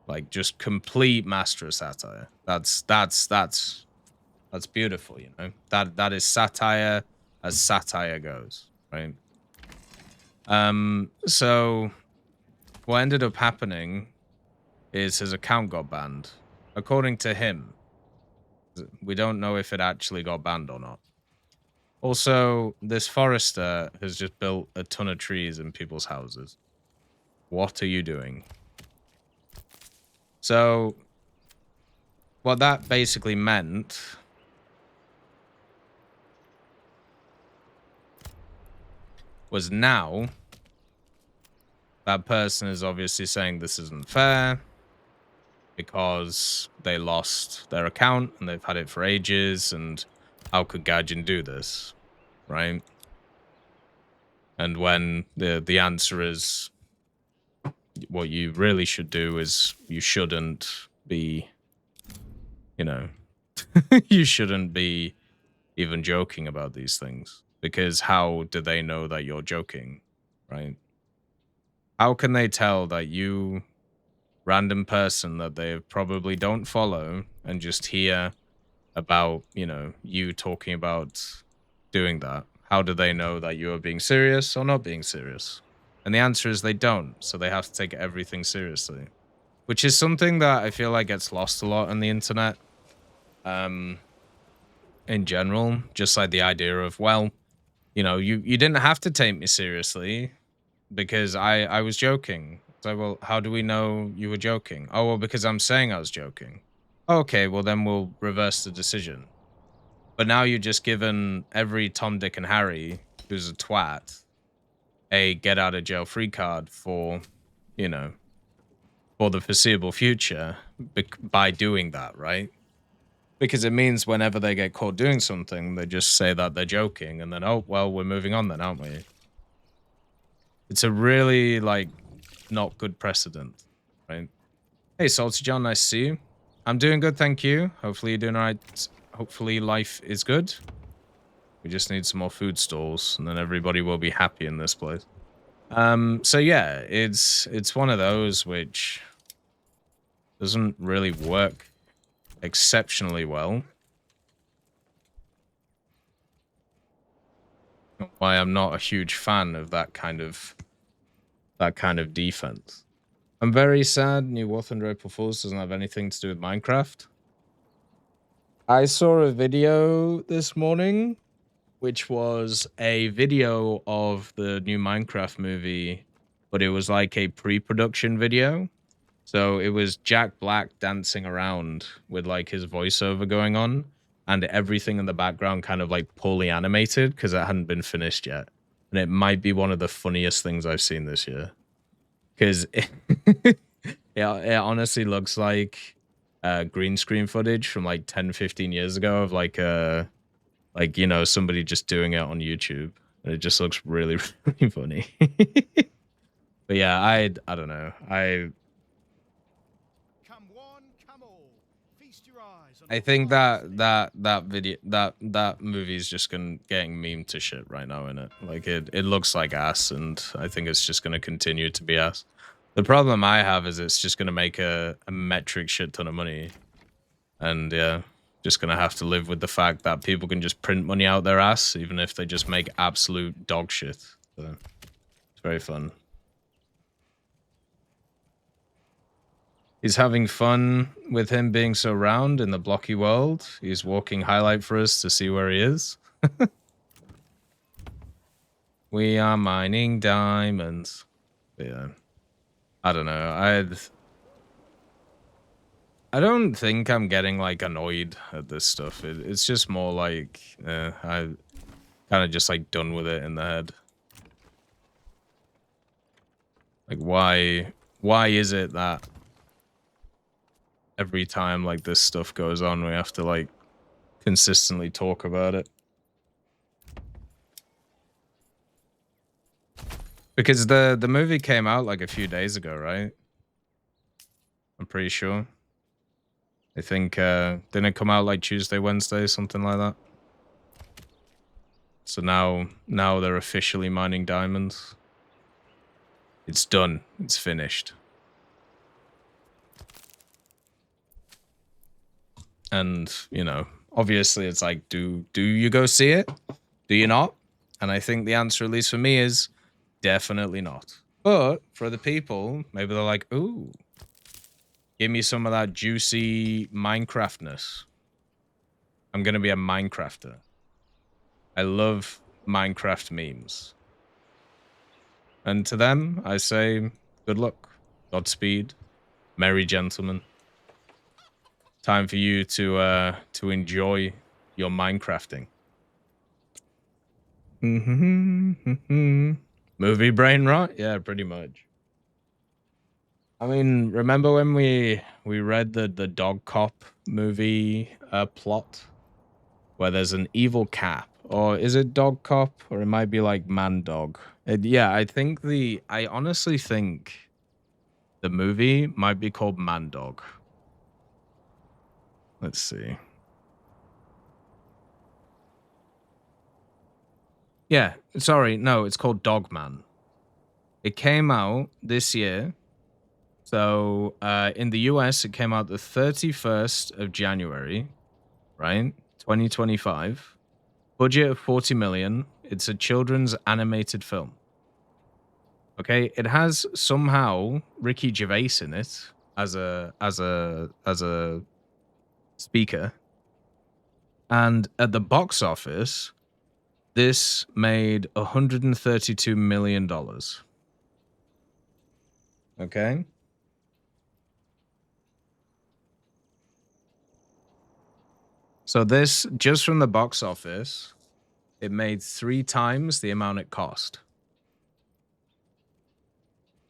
Like, just complete master of satire. That's beautiful, you know. That is satire as satire goes, right? So what ended up happening is his account got banned. According to him, we don't know if it actually got banned or not. Also, this forester has just built a ton of trees in people's houses. What are you doing? So, what that basically meant was now that person is obviously saying this isn't fair because they lost their account and they've had it for ages, and how could Gaijin do this, right? And when the answer is, what you really should do is you shouldn't be, you know, you shouldn't be even joking about these things, because how do they know that you're joking, right? How can they tell that you, random person that they probably don't follow and just hear about, you know, you talking about doing that? How do they know that you are being serious or not being serious? And the answer is they don't, so they have to take everything seriously, which is something that I feel like gets lost a lot on the internet. In general, just like the idea of, well, you know, you didn't have to take me seriously because I was joking. So, well, how do we know you were joking? Oh, well, because I'm saying I was joking. Okay, well, then we'll reverse the decision. But now you're just given every Tom, Dick, and Harry who's a twat a get out of jail free card for, you know, for the foreseeable future by doing that, right? Because it means whenever they get caught doing something, they just say that they're joking, and then, oh, well, we're moving on then, aren't we? It's a really, like, not good precedent, right? Hey, Salty John, nice to see you. I'm doing good, thank you. Hopefully you're doing all right. Hopefully life is good. We just need some more food stalls, and then everybody will be happy in this place. So yeah, it's one of those which doesn't really work exceptionally well. Why I'm not a huge fan of that kind of defense. I'm very sad New Wolf and April Fools doesn't have anything to do with Minecraft. I saw a video this morning, which was a video of the new Minecraft movie, but it was like a pre-production video. So it was Jack Black dancing around with like his voiceover going on, and everything in the background kind of like poorly animated because it hadn't been finished yet. And it might be one of the funniest things I've seen this year. Because it honestly looks like green screen footage from like 10, 15 years ago of like you know, somebody just doing it on YouTube. And it just looks really, really funny. But yeah, I don't know. I think that video that movie is just getting memed to shit right now, innit? Like it looks like ass, and I think it's just gonna continue to be ass. The problem I have is it's just gonna make a metric shit ton of money, and yeah, just gonna have to live with the fact that people can just print money out their ass, even if they just make absolute dog shit. So it's very fun. He's having fun with him being so round in the blocky world. He's walking highlight for us to see where he is. We are mining diamonds. Yeah. I don't know. I don't think I'm getting like annoyed at this stuff. It's just more like I kind of just like done with it in the head. Like why is it that every time like this stuff goes on, we have to like consistently talk about it? Because the movie came out like a few days ago, right? I'm pretty sure. I think, didn't it come out like Tuesday, Wednesday, something like that? So now they're officially mining diamonds. It's done. It's finished. And, you know, obviously it's like, do you go see it? Do you not? And I think the answer, at least for me, is definitely not. But for the people, maybe they're like, ooh, give me some of that juicy Minecraftness. I'm going to be a Minecrafter. I love Minecraft memes. And to them, I say, good luck, Godspeed, merry gentlemen. Time for you to enjoy your Minecrafting. Movie brain rot? Yeah, pretty much. I mean, remember when we read the Dog Cop movie plot? Where there's an evil cat. Or is it Dog Cop? Or it might be like Man Dog. Yeah, I honestly think the movie might be called Man Dog. Let's see. Yeah, sorry, no, it's called Dogman. It came out this year. So in the US, it came out the 31st of January, right? 2025. Budget of 40 million. It's a children's animated film. Okay, it has somehow Ricky Gervais in it as a speaker. And at the box office, this made $132 million. Okay. So this, just from the box office, it made 3 times the amount it cost.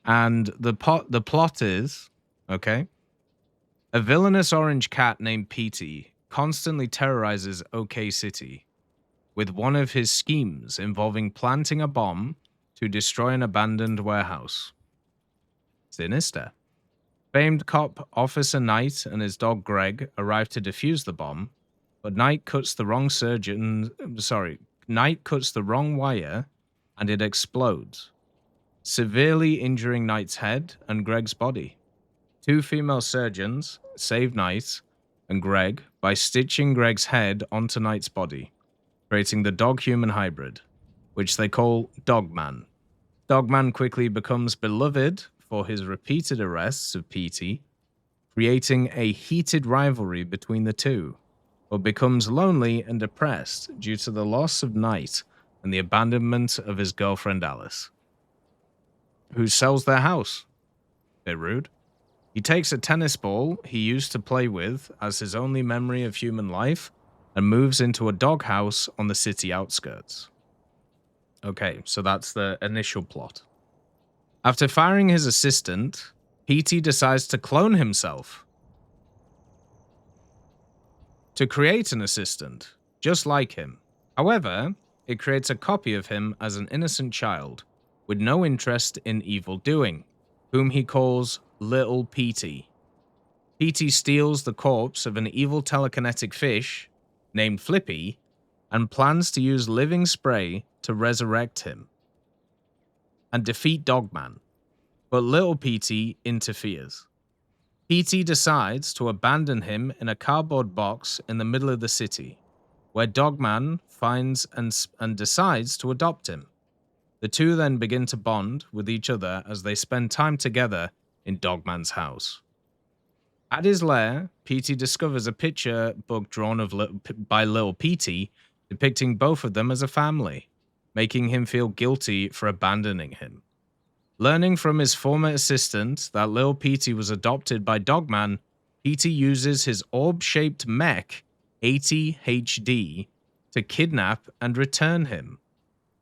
And the plot is, okay, a villainous orange cat named Petey constantly terrorizes OK City with one of his schemes involving planting a bomb to destroy an abandoned warehouse. Sinister. Famed cop Officer Knight and his dog Greg arrive to defuse the bomb, but Knight cuts the wrong wire and it explodes, severely injuring Knight's head and Greg's body. 2 female surgeons save Knight and Greg by stitching Greg's head onto Knight's body, creating the dog-human hybrid, which they call Dogman. Dogman quickly becomes beloved for his repeated arrests of Petey, creating a heated rivalry between the two, but becomes lonely and depressed due to the loss of Knight and the abandonment of his girlfriend Alice, who sells their house. Bit rude. He takes a tennis ball he used to play with as his only memory of human life and moves into a doghouse on the city outskirts. Okay, so that's the initial plot. After firing his assistant, Petey decides to clone himself to create an assistant, just like him. However, it creates a copy of him as an innocent child with no interest in evil doing, whom he calls Little Petey. Petey steals the corpse of an evil telekinetic fish named Flippy and plans to use living spray to resurrect him and defeat Dogman, but Little Petey interferes. Petey decides to abandon him in a cardboard box in the middle of the city, where Dogman finds and decides to adopt him. The two then begin to bond with each other as they spend time together in Dogman's house. At his lair, Petey discovers a picture book drawn by Little Petey depicting both of them as a family, making him feel guilty for abandoning him. Learning from his former assistant that Little Petey was adopted by Dogman, Petey uses his orb-shaped mech, 80 HD, to kidnap and return him.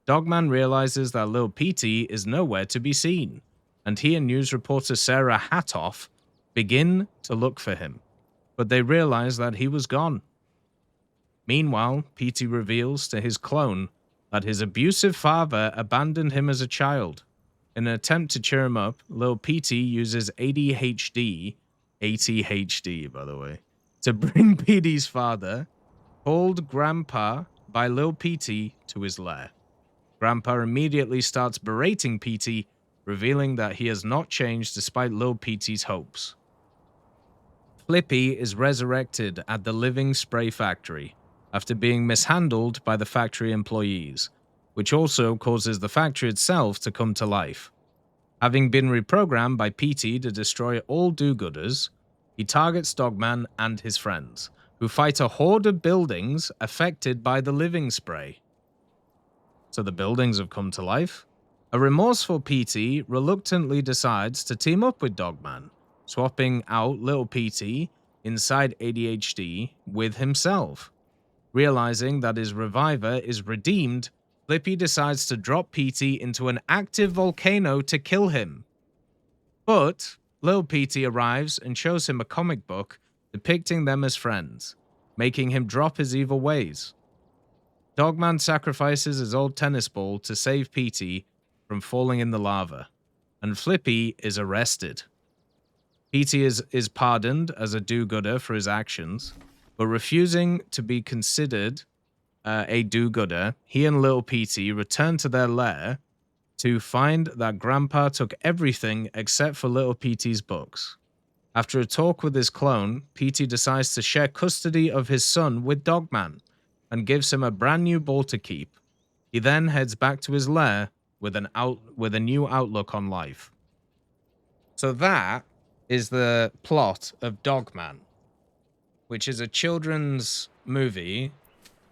Dogman realizes that Little Petey is nowhere to be seen, and he and news reporter Sarah Hatoff begin to look for him, but they realize that he was gone. Meanwhile, Petey reveals to his clone that his abusive father abandoned him as a child. In an attempt to cheer him up, Lil Petey uses ADHD, by the way, to bring Petey's father, called Grandpa by Lil Petey, to his lair. Grandpa immediately starts berating Petey, revealing that he has not changed despite Lil Petey's hopes. Flippy is resurrected at the Living Spray factory after being mishandled by the factory employees, which also causes the factory itself to come to life. Having been reprogrammed by Petey to destroy all do-gooders, he targets Dogman and his friends, who fight a horde of buildings affected by the Living Spray. So the buildings have come to life. A remorseful Petey reluctantly decides to team up with Dogman, swapping out Little Petey inside ADHD with himself. Realizing that his reviver is redeemed, Flippy decides to drop Petey into an active volcano to kill him. But Lil Petey arrives and shows him a comic book depicting them as friends, making him drop his evil ways. Dogman sacrifices his old tennis ball to save Petey from falling in the lava, and Flippy is arrested. Petey is pardoned as a do-gooder for his actions, but refusing to be considered a do-gooder, he and Little Petey return to their lair to find that Grandpa took everything except for Little Petey's books. After a talk with his clone, Petey decides to share custody of his son with Dogman and gives him a brand new ball to keep. He then heads back to his lair with a new outlook on life. So that is the plot of Dogman, which is a children's movie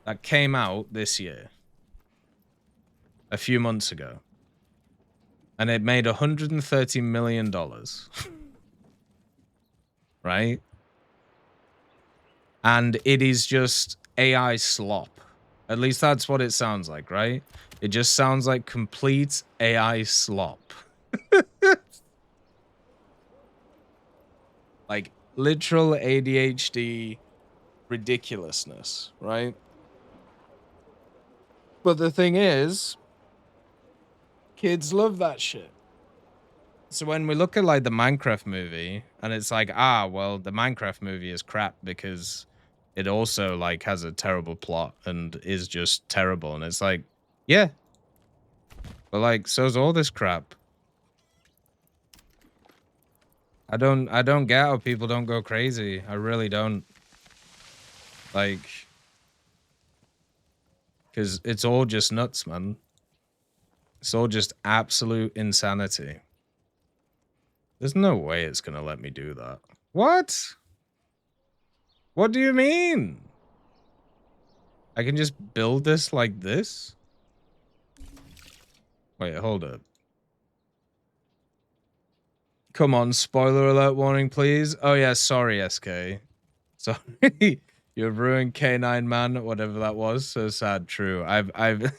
that came out this year, a few months ago. And it made $130 million. Right? And it is just AI slop. At least that's what it sounds like, right? It just sounds like complete AI slop. Like literal ADHD ridiculousness, right? But the thing is, kids love that shit. So when we look at like the Minecraft movie, and it's like, well, the Minecraft movie is crap because it also like has a terrible plot and is just terrible. And it's like, yeah, but like, so's all this crap. I don't get how people don't go crazy. I really don't. Like, because it's all just nuts, man. It's all just absolute insanity. There's no way it's gonna let me do that. What? What do you mean? I can just build this like this? Wait, hold up. Come on, spoiler alert warning, please. Oh yeah, sorry, SK. Sorry. You've ruined K9 Man, whatever that was. So sad, true. I've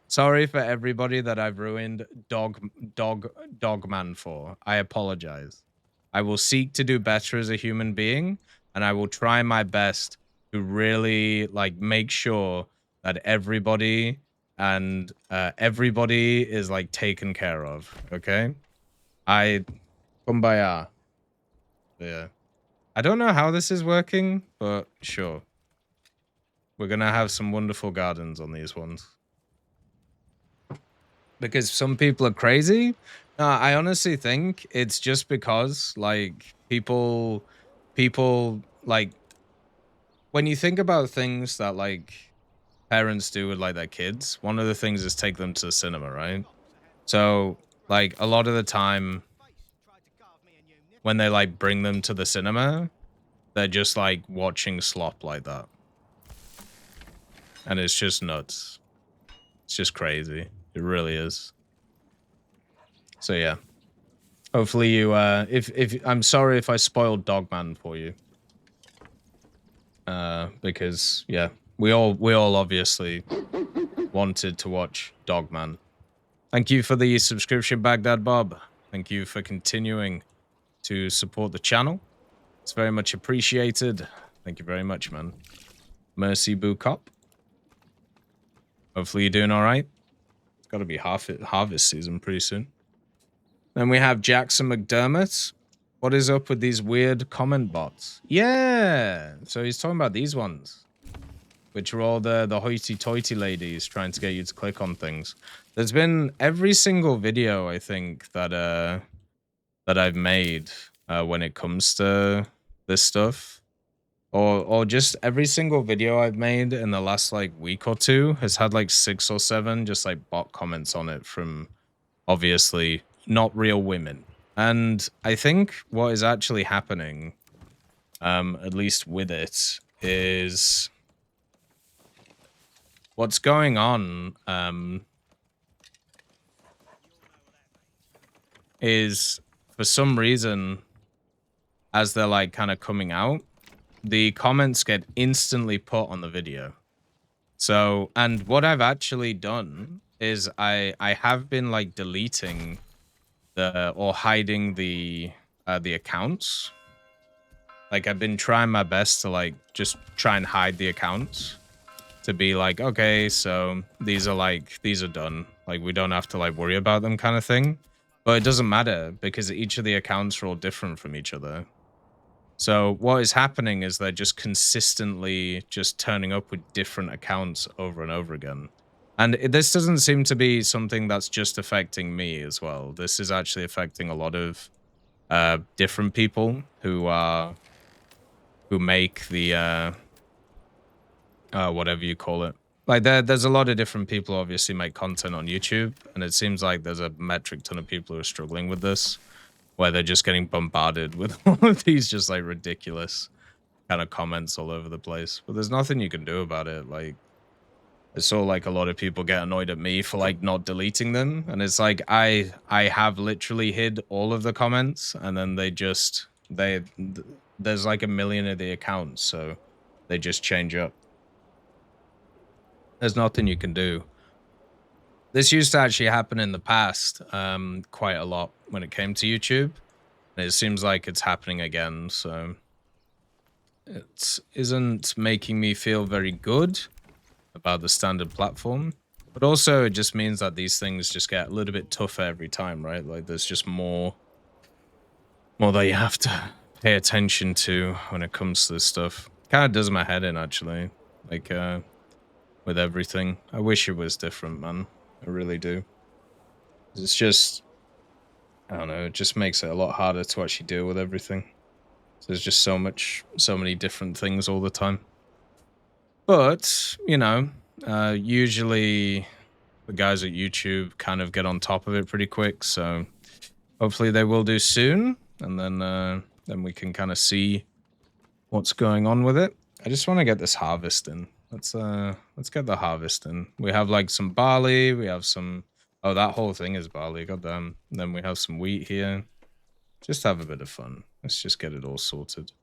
sorry for everybody that I've ruined Dogman for. I apologize. I will seek to do better as a human being, and I will try my best to really like make sure that everybody is like taken care of. Okay, kumbaya. Yeah, I don't know how this is working, but sure, we're gonna have some wonderful gardens on these ones. Because some people are crazy. I honestly think it's just because like people like when you think about things that like parents do with like their kids, one of the things is take them to the cinema, right? So like a lot of the time when they like bring them to the cinema, they're just like watching slop like that. And it's just nuts. It's just crazy. It really is. So yeah. Hopefully you if I'm sorry if I spoiled Dogman for you. Because yeah, we all obviously wanted to watch Dogman. Thank you for the subscription, Baghdad Bob. Thank you for continuing to support the channel. It's very much appreciated. Thank you very much, man. Mercy Boo Cop. Hopefully you're doing all right. It's got to be harvest season pretty soon. Then we have Jackson McDermott. What is up with these weird comment bots? Yeah. So he's talking about these ones, which are all the hoity-toity ladies trying to get you to click on things. There's been every single video, I think, that I've made when it comes to this stuff. Or just every single video I've made in the last like week or two has had like 6 or 7 just like bot comments on it from obviously not real women. And I think what is actually happening, at least with it, is what's going on is for some reason, as they're like kind of coming out, the comments get instantly put on the video. So, and what I've actually done is I have been like deleting or hiding the accounts. Like I've been trying my best to like just try and hide the accounts to be like, okay, so these are done. Like we don't have to like worry about them kind of thing. But it doesn't matter because each of the accounts are all different from each other. So what is happening is they're just consistently just turning up with different accounts over and over again. And this doesn't seem to be something that's just affecting me as well. This is actually affecting a lot of different people who make the whatever you call it. Like there's a lot of different people who obviously make content on YouTube, and it seems like there's a metric ton of people who are struggling with this, where they're just getting bombarded with all of these just like ridiculous kind of comments all over the place. But there's nothing you can do about it. Like I saw like a lot of people get annoyed at me for like not deleting them, and it's like I have literally hid all of the comments, and then there's like a million of the accounts, so they just change up. There's nothing you can do. This used to actually happen in the past quite a lot when it came to YouTube. And it seems like it's happening again, so it isn't making me feel very good about the standard platform. But also, it just means that these things just get a little bit tougher every time, right? Like, there's just more that you have to pay attention to when it comes to this stuff. Kind of does my head in, actually. Like, with everything. I wish it was different, man. I really do. It's just, I don't know, it just makes it a lot harder to actually deal with everything. There's just so many different things all the time. But, you know, usually the guys at YouTube kind of get on top of it pretty quick, so hopefully they will do soon, and then we can kind of see what's going on with it. I just want to get this harvest in. Let's get the harvest in. We have like some barley, we have some, oh, that whole thing is barley, goddamn. Then we have some wheat here. Just have a bit of fun. Let's just get it all sorted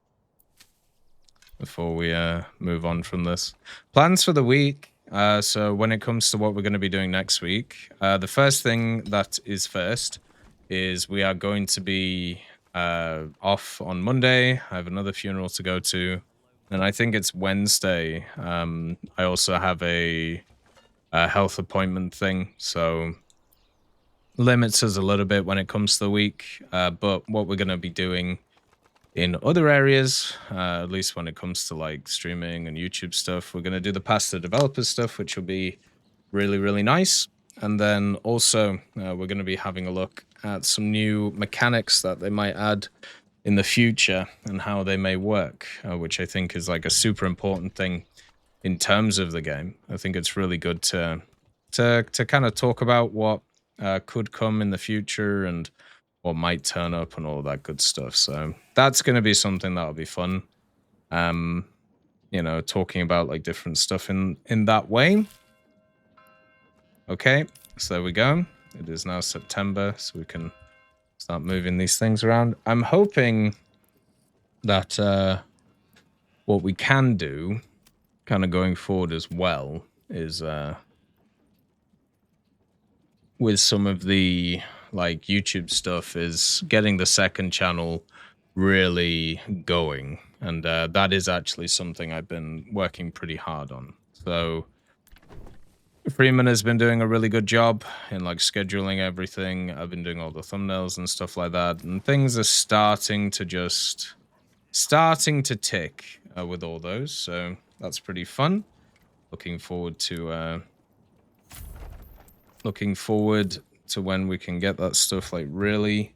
before we move on from this. Plans for the week. So when it comes to what we're going to be doing next week, the first thing that is first is we are going to be off on Monday. I have another funeral to go to, and I think it's Wednesday. I also have a health appointment thing, so limits us a little bit when it comes to the week. But what we're going to be doing in other areas, at least when it comes to like streaming and YouTube stuff, we're going to do the Past the Developers stuff, which will be really, really nice. And then also we're going to be having a look at some new mechanics that they might add in the future and how they may work, which I think is like a super important thing in terms of the game. I think it's really good to kind of talk about what could come in the future and what might turn up and all that good stuff. So that's going to be something that'll be fun. You know, talking about like different stuff in that way. Okay, so there we go. It is now September, so we can start moving these things around. I'm hoping that what we can do kind of going forward as well is with some of the like YouTube stuff is getting the second channel really going, and that is actually something I've been working pretty hard on. So Freeman has been doing a really good job in like scheduling everything. I've been doing all the thumbnails and stuff like that, and things are starting to tick with all those. So that's pretty fun. Looking forward to when we can get that stuff like really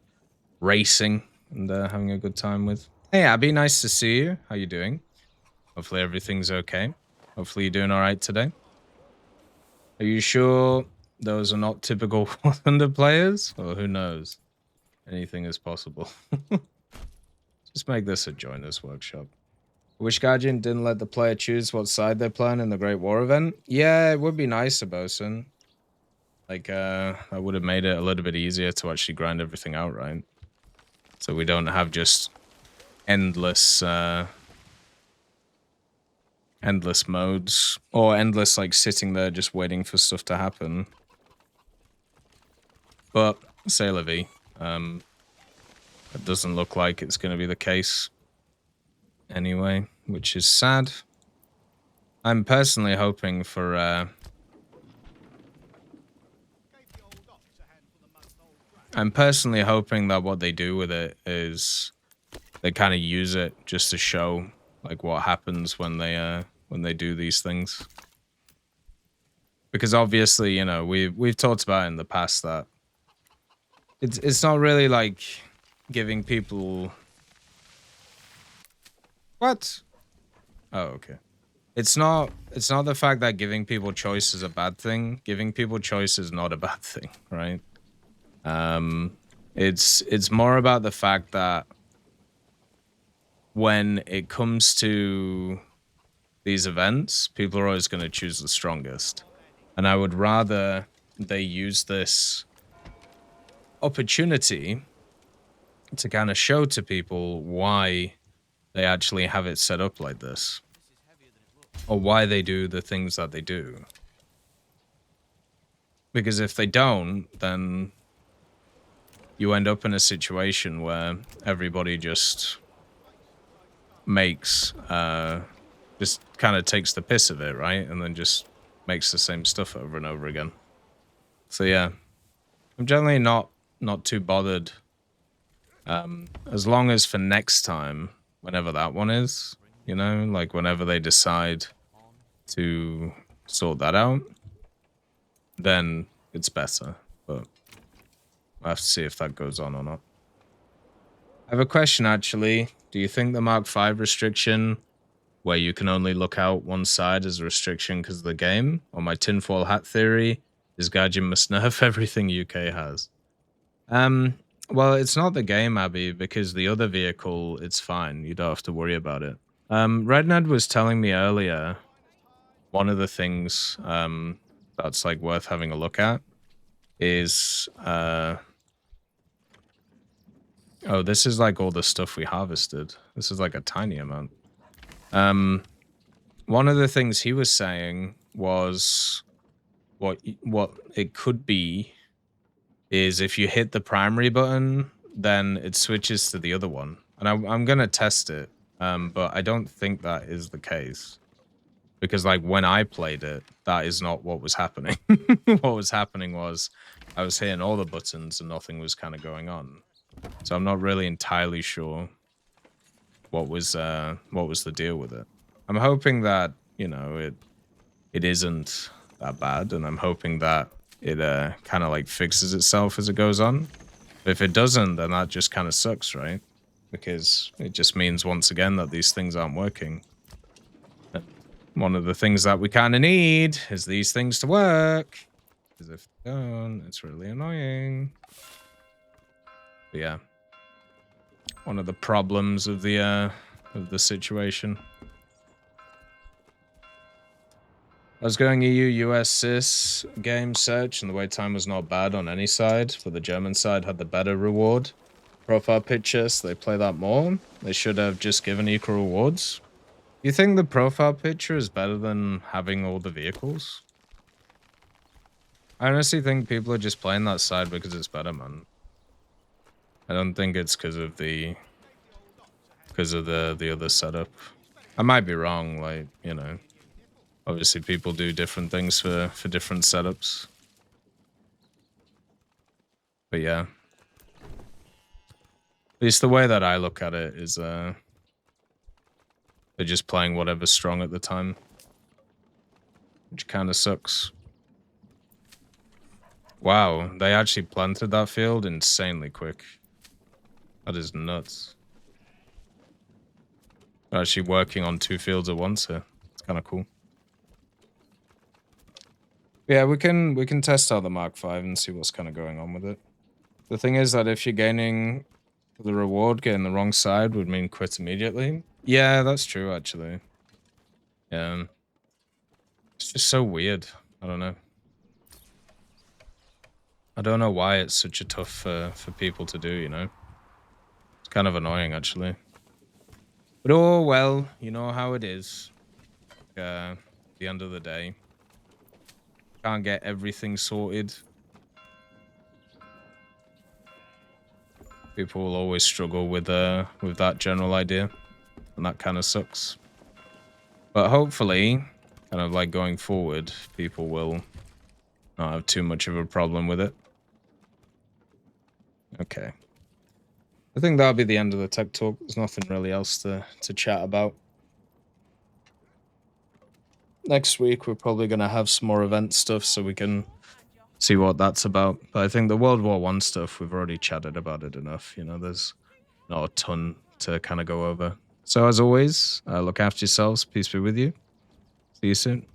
racing and having a good time with. Hey, Abby, nice to see you. How you doing? Hopefully everything's okay. Hopefully you're doing all right today. Are you sure those are not typical War Thunder players? Or who knows? Anything is possible. Just make this a joiners workshop. Wish Guardian didn't let the player choose what side they're playing in the Great War event. Yeah, it would be nice, Bosun. Like, I would have made it a little bit easier to actually grind everything out, right? So we don't have just endless modes, or endless, like, sitting there just waiting for stuff to happen. But, c'est la vie. It doesn't look like it's going to be the case anyway, which is sad. I'm personally hoping for that what they do with it is they kind of use it just to show like what happens when they do these things. Because obviously, you know, we've talked about in the past that it's not really like giving people what? Oh, okay. It's not the fact that giving people choice is a bad thing. Giving people choice is not a bad thing, right? It's more about the fact that when it comes to these events, people are always going to choose the strongest. And I would rather they use this opportunity to kind of show to people why they actually have it set up like this. Or why they do the things that they do. Because if they don't, then you end up in a situation where everybody just makes, just kind of takes the piss of it, right? And then just makes the same stuff over and over again. So yeah, I'm generally not too bothered. As long as for next time, whenever that one is, you know, like whenever they decide to sort that out, then it's better. But I'll have to see if that goes on or not. I have a question, actually. Do you think the Mark V restriction, where you can only look out one side, is a restriction because of the game? Or my tinfoil hat theory is Guardian must nerf everything UK has? Well, it's not the game, Abby, because the other vehicle, it's fine. You don't have to worry about it. Redned was telling me earlier, one of the things that's like worth having a look at is oh, this is like all the stuff we harvested. This is like a tiny amount. One of the things he was saying was what it could be is if you hit the primary button, then it switches to the other one. And I'm gonna test it, but I don't think that is the case. Because like when I played it, that is not what was happening. What was happening was I was hitting all the buttons and nothing was kind of going on. So I'm not really entirely sure what was the deal with it. I'm hoping that, you know, it isn't that bad, and I'm hoping that it kind of like fixes itself as it goes on. But if it doesn't, then that just kind of sucks, right? Because it just means once again that these things aren't working. One of the things that we kind of need is these things to work. Because if they don't, it's really annoying. But yeah. One of the problems of the situation. I was going EU-US CIS game search, and the wait time was not bad on any side, but the German side had the better reward profile picture, so they play that more. They should have just given equal rewards. Do you think the profile picture is better than having all the vehicles? I honestly think people are just playing that side because it's better, man. I don't think it's because of the other setup. I might be wrong, like, you know. Obviously, people do different things for different setups. But yeah. At least the way that I look at it is they're just playing whatever's strong at the time. Which kind of sucks. Wow, they actually planted that field insanely quick. That is nuts. They're actually working on 2 fields at once here. It's kind of cool. Yeah, we can test out the Mark V and see what's kind of going on with it. The thing is that if you're gaining the reward, getting the wrong side would mean quit immediately. Yeah, that's true, actually. Yeah. It's just so weird. I don't know. I don't know why it's such a tough for people to do, you know? It's kind of annoying, actually. But oh, well, you know how it is. At the end of the day. Can't get everything sorted. People will always struggle with that general idea. And that kind of sucks. But hopefully, kind of like going forward, people will not have too much of a problem with it. Okay. I think that'll be the end of the tech talk. There's nothing really else to chat about. Next week, we're probably going to have some more event stuff so we can see what that's about. But I think the World War I stuff, we've already chatted about it enough. You know, there's not a ton to kind of go over. So as always, look after yourselves. Peace be with you. See you soon.